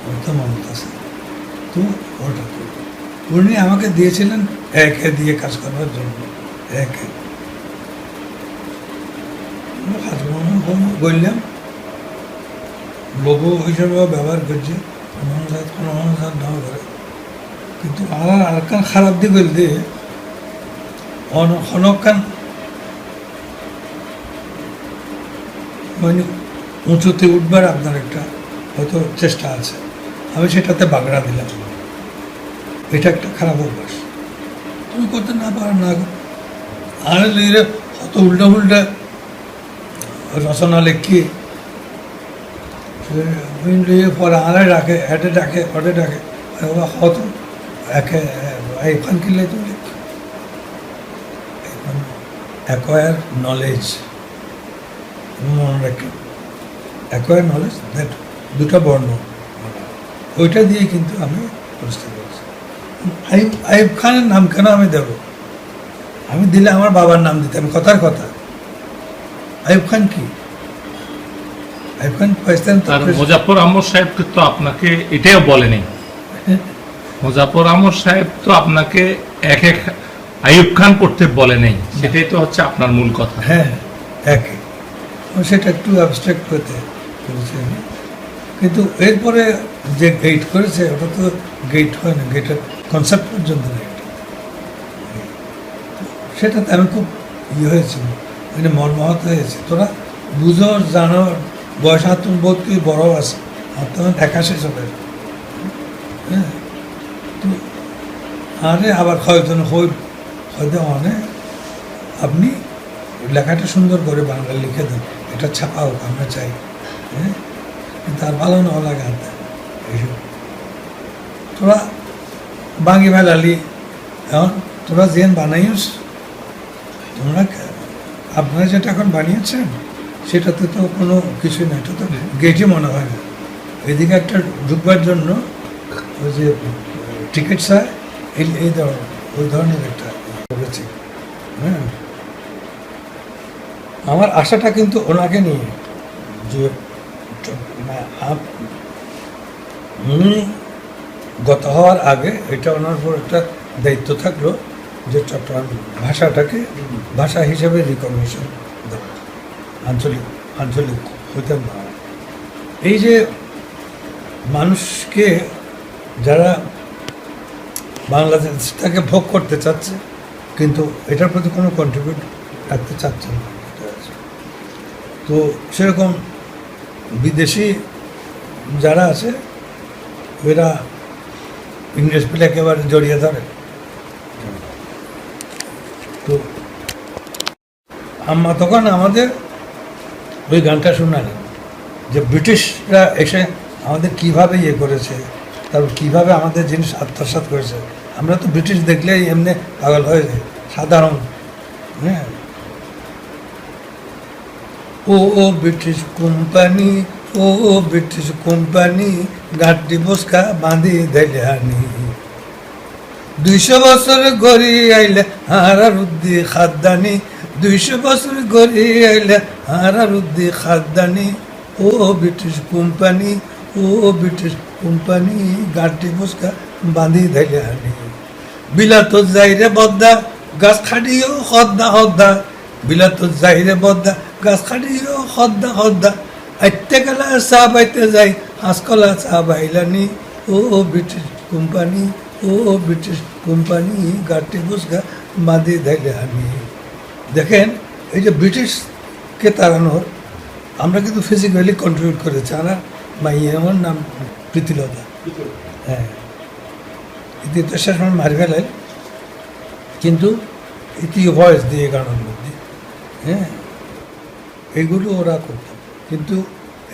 ওর তো মনত আছে। তো ওটা উনি আমাকে দিয়েছিলেন একে দিয়ে কাজ করবার জন্য। একে বললাম লোগো হিসেবে ব্যবহার করছি, কোনো নাও করে, কিন্তু আমার আরেকখান খারাপ দিক বলতে অনকান মানে উঁচুতে উঠবার আপনার একটা হয়তো চেষ্টা আছে, আমি সেটাতে বাগড়া দিলাম। এটা একটা খারাপ অভ্যাস, তুমি করতে না পারো না। আর অত উল্টা উল্টা রচনা লিখি পরে আরে ডাকে, হেঁটে ডাকে, হটে ডাকে, হত একে এইখান কিনলে তুমি অ্যাকোয়ার নলেজ, মনে রাখলাম অ্যাকোয়ার নলেজ, দ্যাট দুটা বর্ণ, ওইটা দিয়ে কিন্তু আমি পরিস্থিতি করছি। আইব খানের নাম কেন আমি দেব? আমি দিলে আমার বাবার নাম দিতাম, কথার কথা। আইব খান কি? আইব খান পাকিস্তান। মুজাফফর আহমদ সাহেব তো আপনাকে এটাও বলেনি। মুজাফফর আহমদ সাহেব তো আপনাকে এক এক আইয়ুব খান করতে বলে নেই, সেটাই তো হচ্ছে আপনার মূল কথা। হ্যাঁ, একে সেটা একটু অ্যাবস্ট্রাক্ট করতে করেছে, কিন্তু এরপরে যে গেট করেছে ওটা তো গেট হয় না, গেটের কনসেপ্ট পর্যন্ত নেই। সেটাতে আমি খুব হয়েছিল, মানে মর্মাহত হয়েছে। তোরা বুঝো, জানো, বয়স তুমি বোধ কি বড় আছে, আর তখন দেখা শেষ হবে। হ্যাঁ, তো আরে আবার হয়তো হয়তো মানে আপনি লেখাটা সুন্দর করে বাংলা লিখে দেন, এটা ছাপা হোক, আমরা চাই। হ্যাঁ, কিন্তু আর ভালো না লাগে আনতে এইসব। তোরা বাঙি বেলালি এখন তোরা জেন বানাইস, তোমরা আপনারা যেটা এখন বানিয়েছেন সেটাতে তো কোনো কিছুই না, এটা তো গেটই মনে হয় না। এদিকে একটা ঢুকবার জন্য ওই যে টিকিট চায়, এই ওই ধরনের একটা করেছি। হ্যাঁ, আমার আশাটা কিন্তু ওনাকে নিয়ে যে উনি গত হওয়ার আগে এটা ওনার উপর একটা দায়িত্ব থাকলো যে চট্টগ্রাম ভাষাটাকে ভাষা হিসেবে রিকগনিশন দেওয়া, আঞ্চলিক হইতে না। এই যে মানুষকে যারা বাংলাদেশটাকে ভোগ করতে চাচ্ছে কিন্তু এটার প্রতি কোনো কন্ট্রিবিউট রাখতে চাচ্ছে না, তো সেরকম বিদেশি যারা আছে এরা ইংরেজ পেলে একেবারে জড়িয়ে ধরে। তো আম্মা তখন আমাদের ওই গানটা শোনালেন যে ব্রিটিশরা এসে আমাদের কীভাবে করেছে, তারপর কীভাবে আমাদের জিনিস আত্মসাৎ করেছে, আমরা তো ব্রিটিশ দেখলেই এমনি পাগল হয়ে যায় সাধারণ। হ্যাঁ, ও ব্রিটিশ কোম্পানি, ও ব্রিটিশ কোম্পানি, গাঁটি বসকা বাঁধি দিলে হানি। 200 বছর গড়ি আইলে হারার উদ্দি খাদ্দানি, 200 বছর গড়ি আইলে হারার উদ্দি খাদ্দানি। ও ব্রিটিশ কোম্পানি, ও ব্রিটিশ কোম্পানি, গাঁটি বসকা বাঁধি দিলে হানি। বিলাত যাইরে বদ্দা, গাছ খাটিও হদ্দা হদ্দা, বিলাত যাইরে বদ্দা, গাছ খাটিও হদ্দা হদ্দা। আইতে গেলা চা বাইতে যাই, হাঁসকলা চা বাইলানি। ও ব্রিটিশ কোম্পানি, ও ব্রিটিশ কোম্পানি, গাঁটি বুসগা বাঁধি দিলে হানি। দেখেন, এই যে ব্রিটিশকে তাড়ানোর আমরা কিন্তু ফিজিক্যালি কন্ট্রিবিউট করেছি। আমার নাম প্রীতিলতা। হ্যাঁ, দ্বিতীয় শেষ সময় মারি ফেলেন, কিন্তু ইতি ভয়েস দিয়ে গানের মধ্যে। হ্যাঁ, এইগুলো ওরা করত। কিন্তু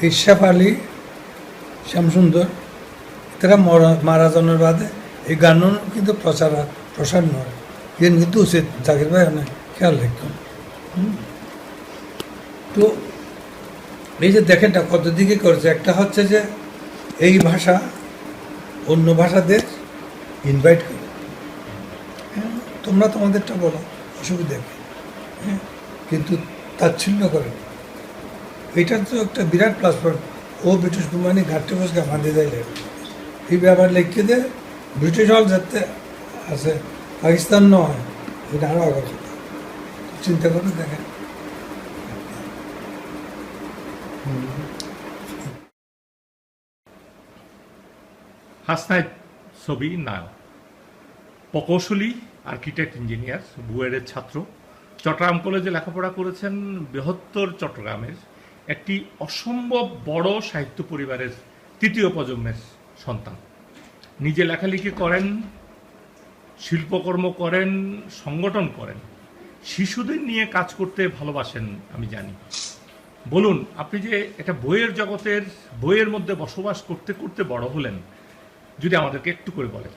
এই শেফালি, শ্যামসুন্দর তারা মারা যাওয়ার বাদে এই গানও কিন্তু প্রসার নয়। এর কিন্তু উচিত জাকির ভাই অনেক খেয়াল রাখুন। তো এই যে দেখেন কত দিকে করছে। একটা হচ্ছে যে এই ভাষা অন্য ভাষাদের ইনভাইট করে। হ্যাঁ, তোমরা তোমাদেরটা বলো, অসুবিধা কি? হ্যাঁ, কিন্তু তাচ্ছিল্য করে। এটা তো একটা বিরাট প্লাটফর্ম। ও ব্রিটিশ কোম্পানি ঘাটতে বসে বাঁধে দেয়, এই ব্যাপার লিখে দেয়। ব্রিটিশ হল যাতে আছে, পাকিস্তান নয়, এটা আরও আগের কথা। চিন্তা করে দেখেন। হাসনাইত ছবি নায়ক, প্রকৌশলী, আর্কিটেক্ট, ইঞ্জিনিয়ার, বুয়েটের ছাত্র, চট্টগ্রাম কলেজে লেখাপড়া করেছেন। বৃহত্তর চট্টগ্রামের একটি অসম্ভব বড় সাহিত্য পরিবারের তৃতীয় প্রজন্মের সন্তান। নিজে লেখালেখি করেন, শিল্পকর্ম করেন, সংগঠন করেন, শিশুদের নিয়ে কাজ করতে ভালোবাসেন আমি জানি। বলুন, আপনি যে একটা বইয়ের জগতের, বইয়ের মধ্যে বসবাস করতে করতে বড় হলেন, যদি আমাদেরকে একটু করে বলেন।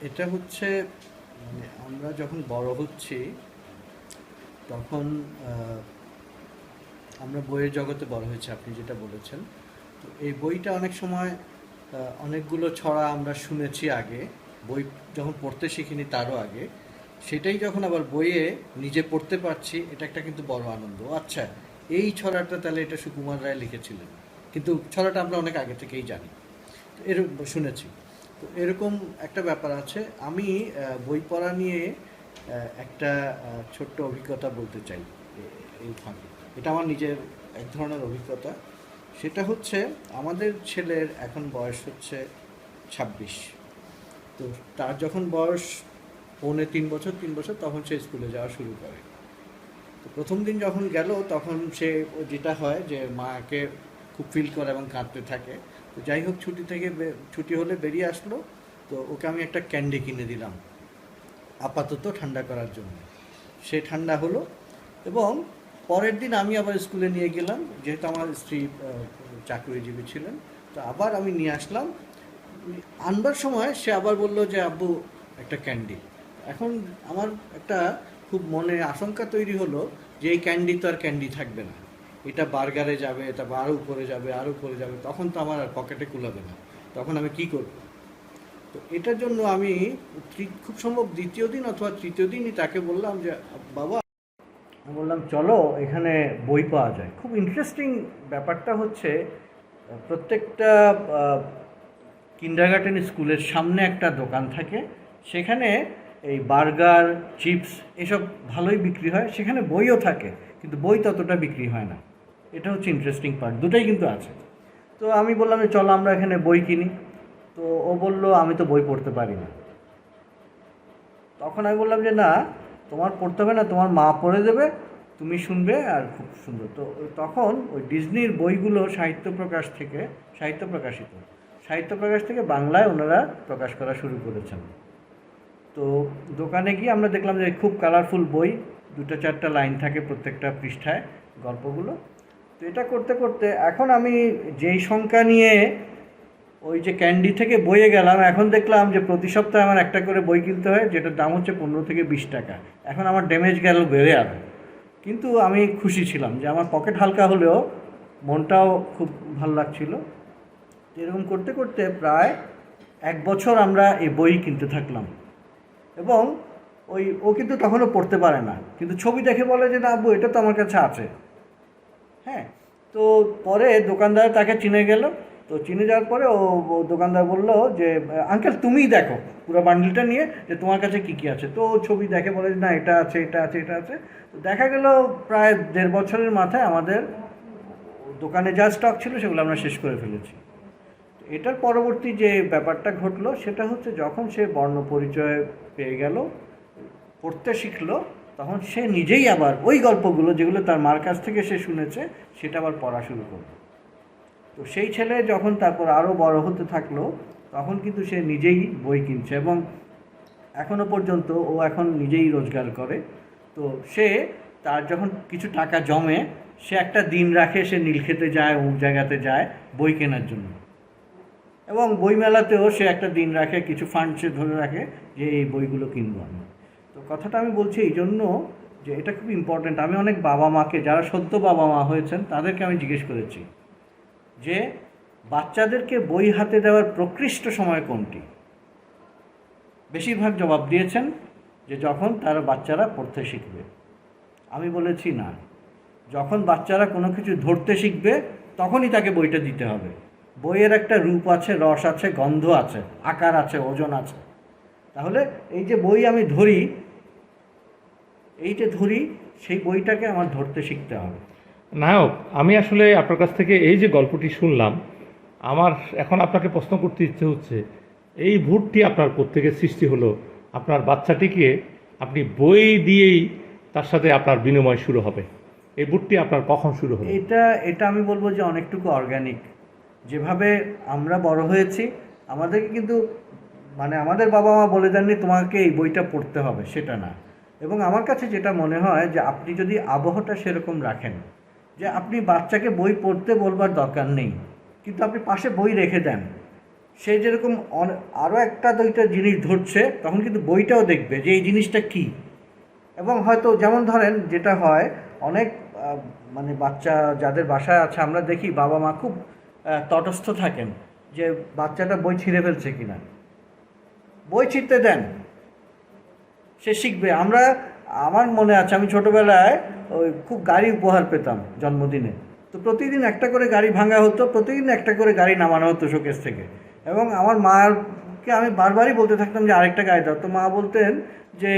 এটা হচ্ছে আমরা যখন বড় হচ্ছি তখন আমরা বইয়ের জগতে বড় হয়েছি, আপনি যেটা বলেছেন। তো এই বইটা অনেক সময় অনেকগুলো ছড়া আমরা শুনেছি আগে, বই যখন পড়তে শিখিনি তারও আগে। সেটাই যখন আবার বইয়ে নিজে পড়তে পারছি, এটা একটা কিন্তু বড় আনন্দ। আচ্ছা, এই ছড়াটা তাহলে এটা সুকুমার রায় লিখেছিলেন, কিন্তু ছড়াটা আমরা অনেক আগে থেকেই জানি, এরকম শুনেছি। তো এরকম একটা ব্যাপার আছে। আমি বই পড়া নিয়ে একটা ছোট্ট অভিজ্ঞতা বলতে চাই এই ফাঁকে। এটা আমার নিজের এক ধরনের অভিজ্ঞতা। সেটা হচ্ছে, আমাদের ছেলের এখন বয়স হচ্ছে 26। তো তার যখন বয়স 3.5 বছর তখন সে স্কুলে যাওয়া শুরু করে। তো প্রথম দিন যখন গেল তখন সে যেটা হয় যে মাকে খুব ফিল করে এবং কাঁদতে থাকে। তো যাই হোক, ছুটি হলে বেরিয়ে আসলো। তো ওকে আমি একটা ক্যান্ডি কিনে দিলাম আপাতত ঠান্ডা করার জন্য। সে ঠান্ডা হলো এবং পরের দিন আমি আবার স্কুলে নিয়ে গেলাম, যেহেতু আমার স্ত্রী চাকরিজীবী ছিলেন। তো আবার আমি নিয়ে আসলাম। আনবার সময় সে আবার বলল যে আব্বু একটা ক্যান্ডি। এখন আমার একটা খুব মনে আশঙ্কা তৈরি হলো যে এই ক্যান্ডি তো আর ক্যান্ডি থাকবে না, এটা বার্গারে যাবে, তারপর আরও উপরে যাবে, আরও উপরে যাবে, তখন তো আমার আর পকেটে কুলাবে না, তখন আমি কি করব? তো এটার জন্য আমি খুব সম্ভব দ্বিতীয় দিন অথবা তৃতীয় দিনই তাকে বললাম যে বাবা, আমি বললাম চলো এখানে বই পাওয়া যায়। খুব ইন্টারেস্টিং ব্যাপারটা হচ্ছে, প্রত্যেকটা কিন্ডারগার্টেন স্কুলের সামনে একটা দোকান থাকে, সেখানে এই বার্গার, চিপস এসব ভালোই বিক্রি হয়, সেখানে বইও থাকে, কিন্তু বই ততটা বিক্রি হয় না। এটা হচ্ছে ইন্টারেস্টিং পার্ট, দুটোই কিন্তু আছে। তো আমি বললাম যে চলো আমরা এখানে বই কিনি। তো ও বলল আমি তো বই পড়তে পারি না। তখন আমি বললাম যে না, তোমার পড়তে হবে না, তোমার মা পড়ে দেবে, তুমি শুনবে, আর খুব সুন্দর। তো তখন ওই ডিজনির বইগুলো সাহিত্য প্রকাশ থেকে বাংলায় ওনারা প্রকাশ করা শুরু করেছেন। তো দোকানে গিয়ে আমরা দেখলাম যে খুব কালারফুল বই, 2-4টা লাইন থাকে প্রত্যেকটা পৃষ্ঠায় গল্পগুলো। তো এটা করতে করতে এখন আমি যেই সংখ্যা নিয়ে ওই যে ক্যান্ডি থেকে বইয়ে গেলাম, এখন দেখলাম যে প্রতি সপ্তাহে আমার একটা করে বই কিনতে হয়, যেটার দাম হচ্ছে 15 থেকে 20 টাকা। এখন আমার ড্যামেজ গেল বেড়ে আরো, কিন্তু আমি খুশি ছিলাম যে আমার পকেট হালকা হলেও মনটাও খুব ভালো লাগছিল। এরকম করতে করতে প্রায় 1 বছর আমরা এই বই কিনতে থাকলাম। এবং ও কিন্তু তখনও পড়তে পারে না, কিন্তু ছবি দেখে বলে যে না আব্বু এটা তো আমার কাছে আছে। হ্যাঁ, তো পরে দোকানদার তাকে চিনে গেল। তো চিনে যাওয়ার পরে ও দোকানদার বলল যে আঙ্কেল তুমিই দেখো পুরো বান্ডিলটা নিয়ে যে তোমার কাছে কী কী আছে। তো ও ছবি দেখে বলে যে না এটা আছে, এটা আছে, এটা আছে। তো দেখা গেল প্রায় 1.5 বছরের মাথায় আমাদের দোকানে যা স্টক ছিল সেগুলো আমরা শেষ করে ফেলেছি। এটার পরবর্তী যে ব্যাপারটা ঘটলো সেটা হচ্ছে যখন সে বর্ণ পরিচয় পেয়ে গেল, পড়তে শিখলো, তখন সে নিজেই আবার ওই গল্পগুলো যেগুলো তার মার কাছ থেকে সে শুনেছে সেটা আবার পড়া শুরু করলো। তো সেই ছেলে যখন তারপর আরও বড় হতে থাকলো তখন কিন্তু সে নিজেই বই কিনছে এবং এখনও পর্যন্ত ও এখন নিজেই রোজগার করে। তো সে তার যখন কিছু টাকা জমে সে একটা দিন রাখে, সে নীলক্ষেতে যায়, অমুক জায়গাতে যায় বই কেনার জন্য। এবং বইমেলাতেও সে একটা দিন রাখে, কিছু ফান্ড সে ধরে রাখে যে এই বইগুলো কিনবো আমি। তো কথাটা আমি বলছি এই জন্য যে এটা খুব ইম্পর্ট্যান্ট। আমি অনেক বাবা মাকে, যারা সদ্য বাবা মা হয়েছেন, তাদেরকে আমি জিজ্ঞেস করেছি যে বাচ্চাদেরকে বই হাতে দেওয়ার প্রকৃষ্ট সময় কোনটি। বেশিরভাগ জবাব দিয়েছেন যে যখন তারা বাচ্চারা পড়তে শিখবে। আমি বলেছি না, যখন বাচ্চারা কোনো কিছু ধরতে শিখবে তখনই তাকে বইটা দিতে হবে। বইয়ের একটা রূপ আছে, রস আছে, গন্ধ আছে, আকার আছে, ওজন আছে। তাহলে এই যে বই আমি ধরি, এই যে ধরি, সেই বইটাকে আমার ধরতে শিখতে হবে। নায়ক, আমি আসলে আপনার কাছ থেকে এই যে গল্পটি শুনলাম, আমার এখন আপনাকে প্রশ্ন করতে ইচ্ছে হচ্ছে, এই ভুলটি আপনার কোত্থেকে সৃষ্টি হলো? আপনার বাচ্চাটিকে আপনি বই দিয়েই তার সাথে আপনার বিনিময় শুরু হবে, এই ভুলটি আপনার কখন শুরু হলো? এটা আমি বলবো যে অনেকটুকু অর্গানিক। যেভাবে আমরা বড় হয়েছি, আমাদেরকে কিন্তু মানে আমাদের বাবা মা বলে দেননি তোমাকে এই বইটা পড়তে হবে, সেটা না। এবং আমার কাছে যেটা মনে হয় যে আপনি যদি আবহাওয়াটা সেরকম রাখেন যে আপনি বাচ্চাকে বই পড়তে বলবার দরকার নেই, কিন্তু আপনি পাশে বই রেখে দেন, সে যেরকম আরও একটা দুইটা জিনিস ধরছে, তখন কিন্তু বইটাও দেখবে যে এই জিনিসটা কী। এবং হয়তো যেমন ধরেন যেটা হয় অনেক মানে বাচ্চা যাদের বাসায় আছে, আমরা দেখি বাবা মা খুব তটস্থ থাকেন যে বাচ্চাটা বই ছিঁড়ে ফেলছে কিনা। বই ছিঁড়তে দেন, সে শিখবে। আমার মনে আছে আমি ছোটোবেলায় ওই খুব গাড়ি উপহার পেতাম জন্মদিনে। তো প্রতিদিন একটা করে গাড়ি ভাঙা হতো, প্রতিদিন একটা করে গাড়ি নামানো হতো শোকেস থেকে। এবং আমার মাকে আমি বারবারই বলতে থাকতাম যে আরেকটা গাড়ি দাও। তো মা বলতেন যে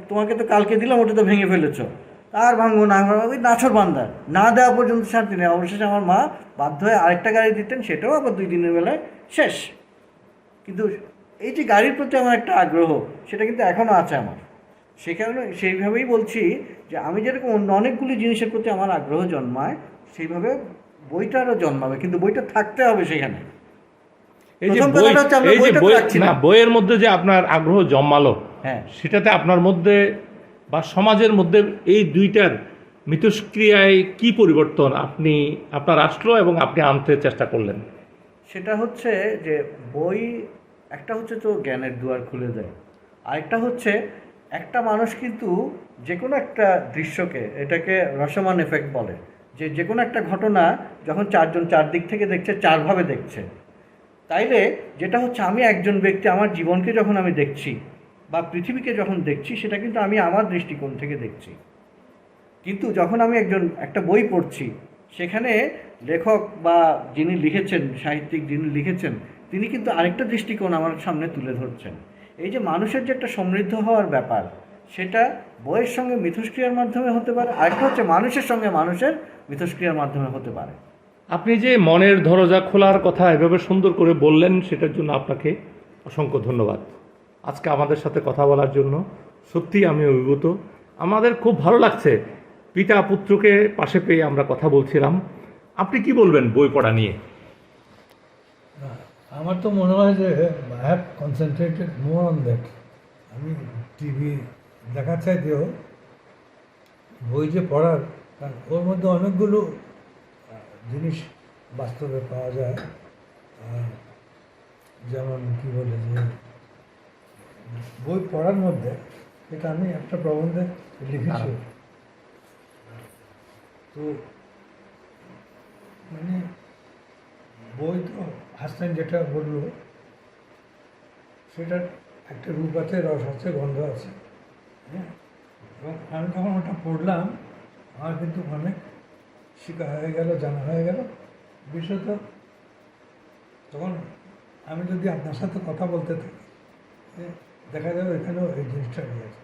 তোমাকে তো কালকে দিলাম, ওটা তো ভেঙে ফেলেছ, আর ভাঙবো না, ওই নাছর বান্দা, না দেওয়া পর্যন্ত শান্তি নেই। অবশেষে আমার মা বাধ্য হয়ে আরেকটা গাড়ি দিতেন, সেটাও আবার 2 দিনের বেলায় শেষ। কিন্তু এই যে গাড়ির প্রতি আমার একটা আগ্রহ, সেটা কিন্তু এখনও আছে আমার। সে কারণে সেইভাবেই বলছি যে আমি যেরকম অন্য অনেকগুলি জিনিসের প্রতি আমার আগ্রহ জন্মায়, সেইভাবে বইটারও জন্মাবে, কিন্তু বইটা থাকতে হবে সেখানে। এই যে বইয়ের মধ্যে যে আপনার আগ্রহ জন্মালো, হ্যাঁ, সেটাতে আপনার মধ্যে বা সমাজের মধ্যে এই দুইটার মিথস্ক্রিয়ায় কি পরিবর্তন আপনার আসলো এবং আপনি আনতে চেষ্টা করলেন? সেটা হচ্ছে যে বই একটা হচ্ছে তো জ্ঞানের দুয়ার খুলে দেয়, আরেকটা হচ্ছে একটা মানুষ কিন্তু যে কোনো একটা দৃশ্যকে, এটাকে রসমান এফেক্ট বলে, যে কোনো একটা ঘটনা যখন 4 জন 4 দিক থেকে দেখছে, 4 ভাবে দেখছে। তাইলে যেটা হচ্ছে আমি একজন ব্যক্তি, আমার জীবনকে যখন আমি দেখছি বা পৃথিবীকে যখন দেখছি, সেটা কিন্তু আমি আমার দৃষ্টিকোণ থেকে দেখছি। কিন্তু যখন আমি একটা বই পড়ছি, সেখানে লেখক বা যিনি লিখেছেন, সাহিত্যিক যিনি লিখেছেন, তিনি কিন্তু আরেকটা দৃষ্টিকোণ আমার সামনে তুলে ধরছেন। এই যে মানুষের যে একটা সমৃদ্ধ হওয়ার ব্যাপার, সেটা বইয়ের সঙ্গে মিথস্ক্রিয়ার মাধ্যমে হতে পারে, আরেকটা হচ্ছে মানুষের সঙ্গে মানুষের মিথস্ক্রিয়ার মাধ্যমে হতে পারে। আপনি যে মনের দরজা খোলার কথা এভাবে সুন্দর করে বললেন, সেটার জন্য আপনাকে অসংখ্য ধন্যবাদ। আজকে আমাদের সাথে কথা বলার জন্য সত্যিই আমি অভিভূত। আমাদের খুব ভালো লাগছে, পিতা পুত্রকে পাশে পেয়ে আমরা কথা বলছিলাম। আপনি কি বলবেন বই পড়া নিয়ে? আমার তো মনে হয় যে I have concentrated more on that. আমি টিভি দেখার চাইতেও বই যে পড়ার, কারণ ওর মধ্যে অনেকগুলো জিনিস বাস্তবে পাওয়া যায়। যেমন কি বলে যে বই পড়ার মধ্যে এটা আমি একটা প্রবন্ধে লিখেছি। তো মানে বই তো হাসান যেটা বললো সেটার একটা রূপ আছে, রস আছে, গন্ধ আছে, হ্যাঁ। এবং আমি যখন ওটা পড়লাম আমার কিন্তু অনেক শেখা হয়ে গেল, জানা হয়ে গেল। বিশেষত তখন আমি যদি আপনার সাথে কথা বলতে থাকি দেখা যাবে এখানেও এই জিনিসটা রয়েছে।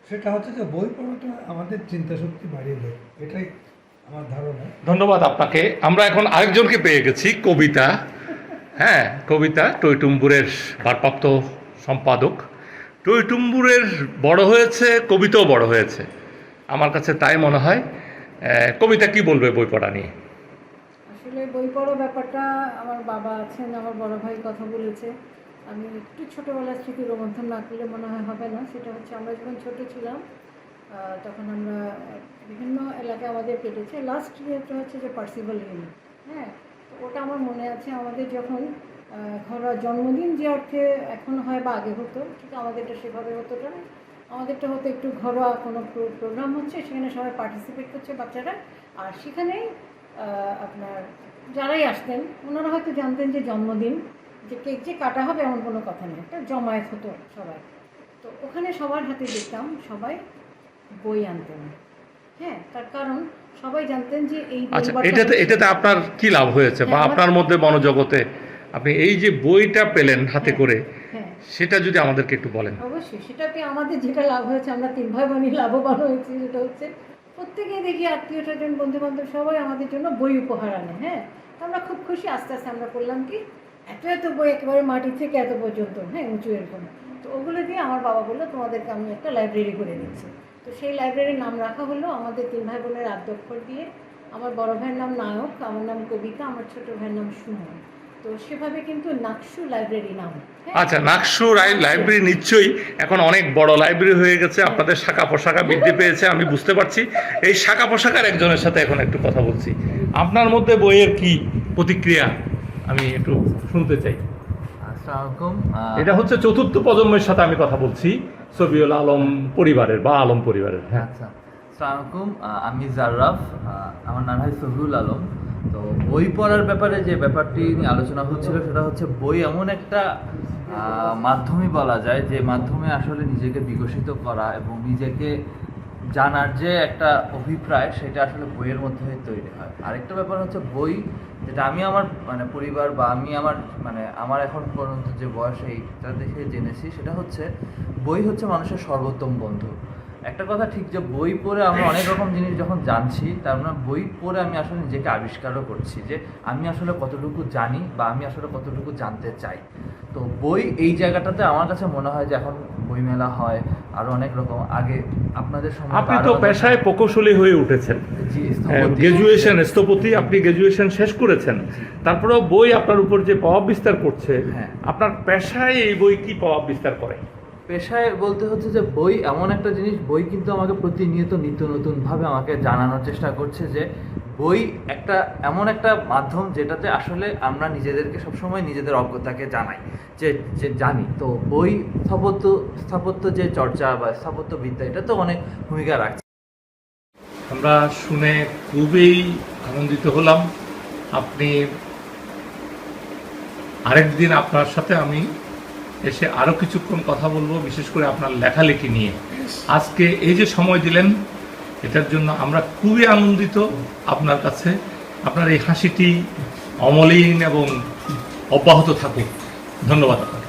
সেটা হচ্ছে যে বই পড়াটা আমাদের চিন্তা শক্তি বাড়িয়ে দেয়, এটাই আমার ধারণা। ধন্যবাদ আপনাকে। আমরা এখন আরেকজনকে পেয়ে গেছি, কবিতা। হ্যাঁ, কবিতা টইটুম্বুরের ভারপ্রাপ্ত সম্পাদক। টইটুম্বুরের বড় হয়েছে, কবিতাও বড় হয়েছে, আমার কাছে তাই মনে হয়। কবিতা কি বলবে বই পড়া নিয়ে? আসলে বই পড়া ব্যাপারটা, আমার বাবা আছেন, আমার বড় ভাই কথা বলেছে। আমি একটু ছোটোবেলার স্মৃতি রোমন্থন না করলে মনে হয় হবে না। সেটা হচ্ছে আমরা যখন ছোটো ছিলাম তখন আমরা বিভিন্ন এলাকায় আমাদের কেটেছে। লাস্ট ইয়েটা হচ্ছে যে পার্সিভাল হিল, হ্যাঁ। তো ওটা আমার মনে আছে। আমাদের যখন ঘরোয়া জন্মদিন যে অর্থে এখন হয় বা আগে হতো, ঠিক আমাদেরটা সেভাবে হতো না। আমাদেরটা হতো একটু ঘরোয়া কোনো প্রোগ্রাম হচ্ছে, সেখানে সবাই পার্টিসিপেট করছে বাচ্চারা, আর সেখানেই আপনার যারাই আসতেন ওনারা হয়তো জানতেন যে জন্মদিন, যে কেক যে কাটা হবে এমন কোনো কথা নেই, একটা জমায়েত হতো সবাই। তো ওখানে সবার হাতে দেখতাম সবাই বই আনতেন, হ্যাঁ। তার কারণ সবাই জানতেন যে এই আচ্ছা, এটাতে আপনার কি লাভ হয়েছে, বা আপনার মধ্যে মনোজগতে আপনি এই যে বইটা পেলেন হাতে করে, হ্যাঁ সেটা যদি আমাদেরকে একটু বলেন। অবশ্যই। সেটাতে আমাদের যেটা লাভ হয়েছে, আমরা 3 ভাই বোনই লাভবান হয়েছি। সেটা হচ্ছে প্রত্যেকেই দেখি আত্মীয় স্বজন বন্ধু বান্ধব সবাই আমাদের জন্য বই উপহার আনে, হ্যাঁ। তো আমরা খুব খুশি। আস্তে আস্তে আমরা করলাম কি, এত বই একেবারে মাটি থেকে এত পর্যন্ত, হ্যাঁ, উঁচু এরকম। তো ওগুলো দিয়ে আমার বাবা বললো তোমাদেরকে আমি একটা লাইব্রেরি করে দিচ্ছি। তো সেই লাইব্রেরির নাম রাখা হলো আমাদের 3 ভাই বোনের আদ্যক্ষর দিয়ে। আমার বড় ভাইয়ের নাম নায়ক, আমার নাম কবিতা, আমার ছোট ভাইয়ের নাম সুমন। তো সেভাবে কিন্তু নাকশু লাইব্রেরি নাম। আচ্ছা, নাকশু লাইব্রেরি নিশ্চয়ই এখন অনেক বড় লাইব্রেরি হয়ে গেছে, আপনাদের শাখা প্রশাখা বৃদ্ধি পেয়েছে, আমি বুঝতে পারছি। এই শাখা প্রশাখার একজনের সাথে এখন একটু কথা বলছি। আপনার মধ্যে বইয়ের কি প্রতিক্রিয়া আমি একটু শুনতে চাই। আসসালামু আলাইকুম। এটা হচ্ছে চতুর্থ প্রজন্মের সাথে আমি কথা বলছি, সবিউল আলম পরিবারের বা আলম পরিবারের। হ্যাঁ, আচ্ছা, আসসালামু আলাইকুম। আমি জার্রাফ, আমার নাম হয় সবিউল আলম। তো বই পড়ার ব্যাপারে যে ব্যাপারটি নিয়ে আলোচনা হচ্ছিল সেটা হচ্ছে বই এমন একটা মাধ্যমই বলা যায় যে মাধ্যমে আসলে নিজেকে বিকশিত করা এবং নিজেকে জানার যে একটা অভিপ্রায় সেটা আসলে বইয়ের মধ্যে তৈরি হয়। আরেকটা ব্যাপার হচ্ছে বই, যেটা আমি আমার মানে পরিবার বা আমি আমার এখন পর্যন্ত যে বয়স এইটা দেখে জেনেছি, সেটা হচ্ছে বই হচ্ছে মানুষের সর্বোত্তম বন্ধু। একটা কথা ঠিক যে বই পড়ে আমরা অনেক রকম জিনিস যখন জানছি, তার মানে বই পড়ে আমি আসলে নিজেকে আবিষ্কারও করছি যে আমি আসলে কতটুকু জানি বা আমি আসলে কতটুকু জানতে চাই। তো বই এই জায়গাটাতে আমার কাছে মনে হয় যে এখন বইমেলা হয় আরো অনেক রকম। আগে আপনাদের সময় আপনি তো পেশায় প্রকৌশলী হয়ে উঠেছেন, গ্রাজুয়েশন স্থপতি, আপনি গ্রাজুয়েশন শেষ করেছেন, তারপরেও বই আপনার উপর যে প্রভাব বিস্তার করছে, হ্যাঁ। আপনার পেশায় এই বই কি প্রভাব বিস্তার করে? পেশায় বলতে হচ্ছে যে বই এমন একটা জিনিস, বই কিন্তু আমাকে প্রতিনিয়ত নিত্য নতুনভাবে আমাকে জানানোর চেষ্টা করছে যে বই একটা এমন একটা মাধ্যম যেটাতে আসলে আমরা নিজেদেরকে সবসময় নিজেদের অজ্ঞতাকে জানাই যে যে জানি। তো বই স্থাপত্য যে চর্চা বা স্থাপত্যবিদ্যা, এটা তো অনেক ভূমিকা রাখছে। আমরা শুনে খুবই আনন্দিত হলাম। আপনি আরেকদিন আপনার সাথে আমি এসে আরও কিছুক্ষণ কথা বলবো, বিশেষ করে আপনার লেখালেখি নিয়ে। আজকে এই যে সময় দিলেন, এটার জন্য আমরা খুবই আনন্দিত আপনার কাছে। আপনার এই হাসিটি অমলিন এবং অব্যাহত থাকুক। ধন্যবাদ আপনাকে।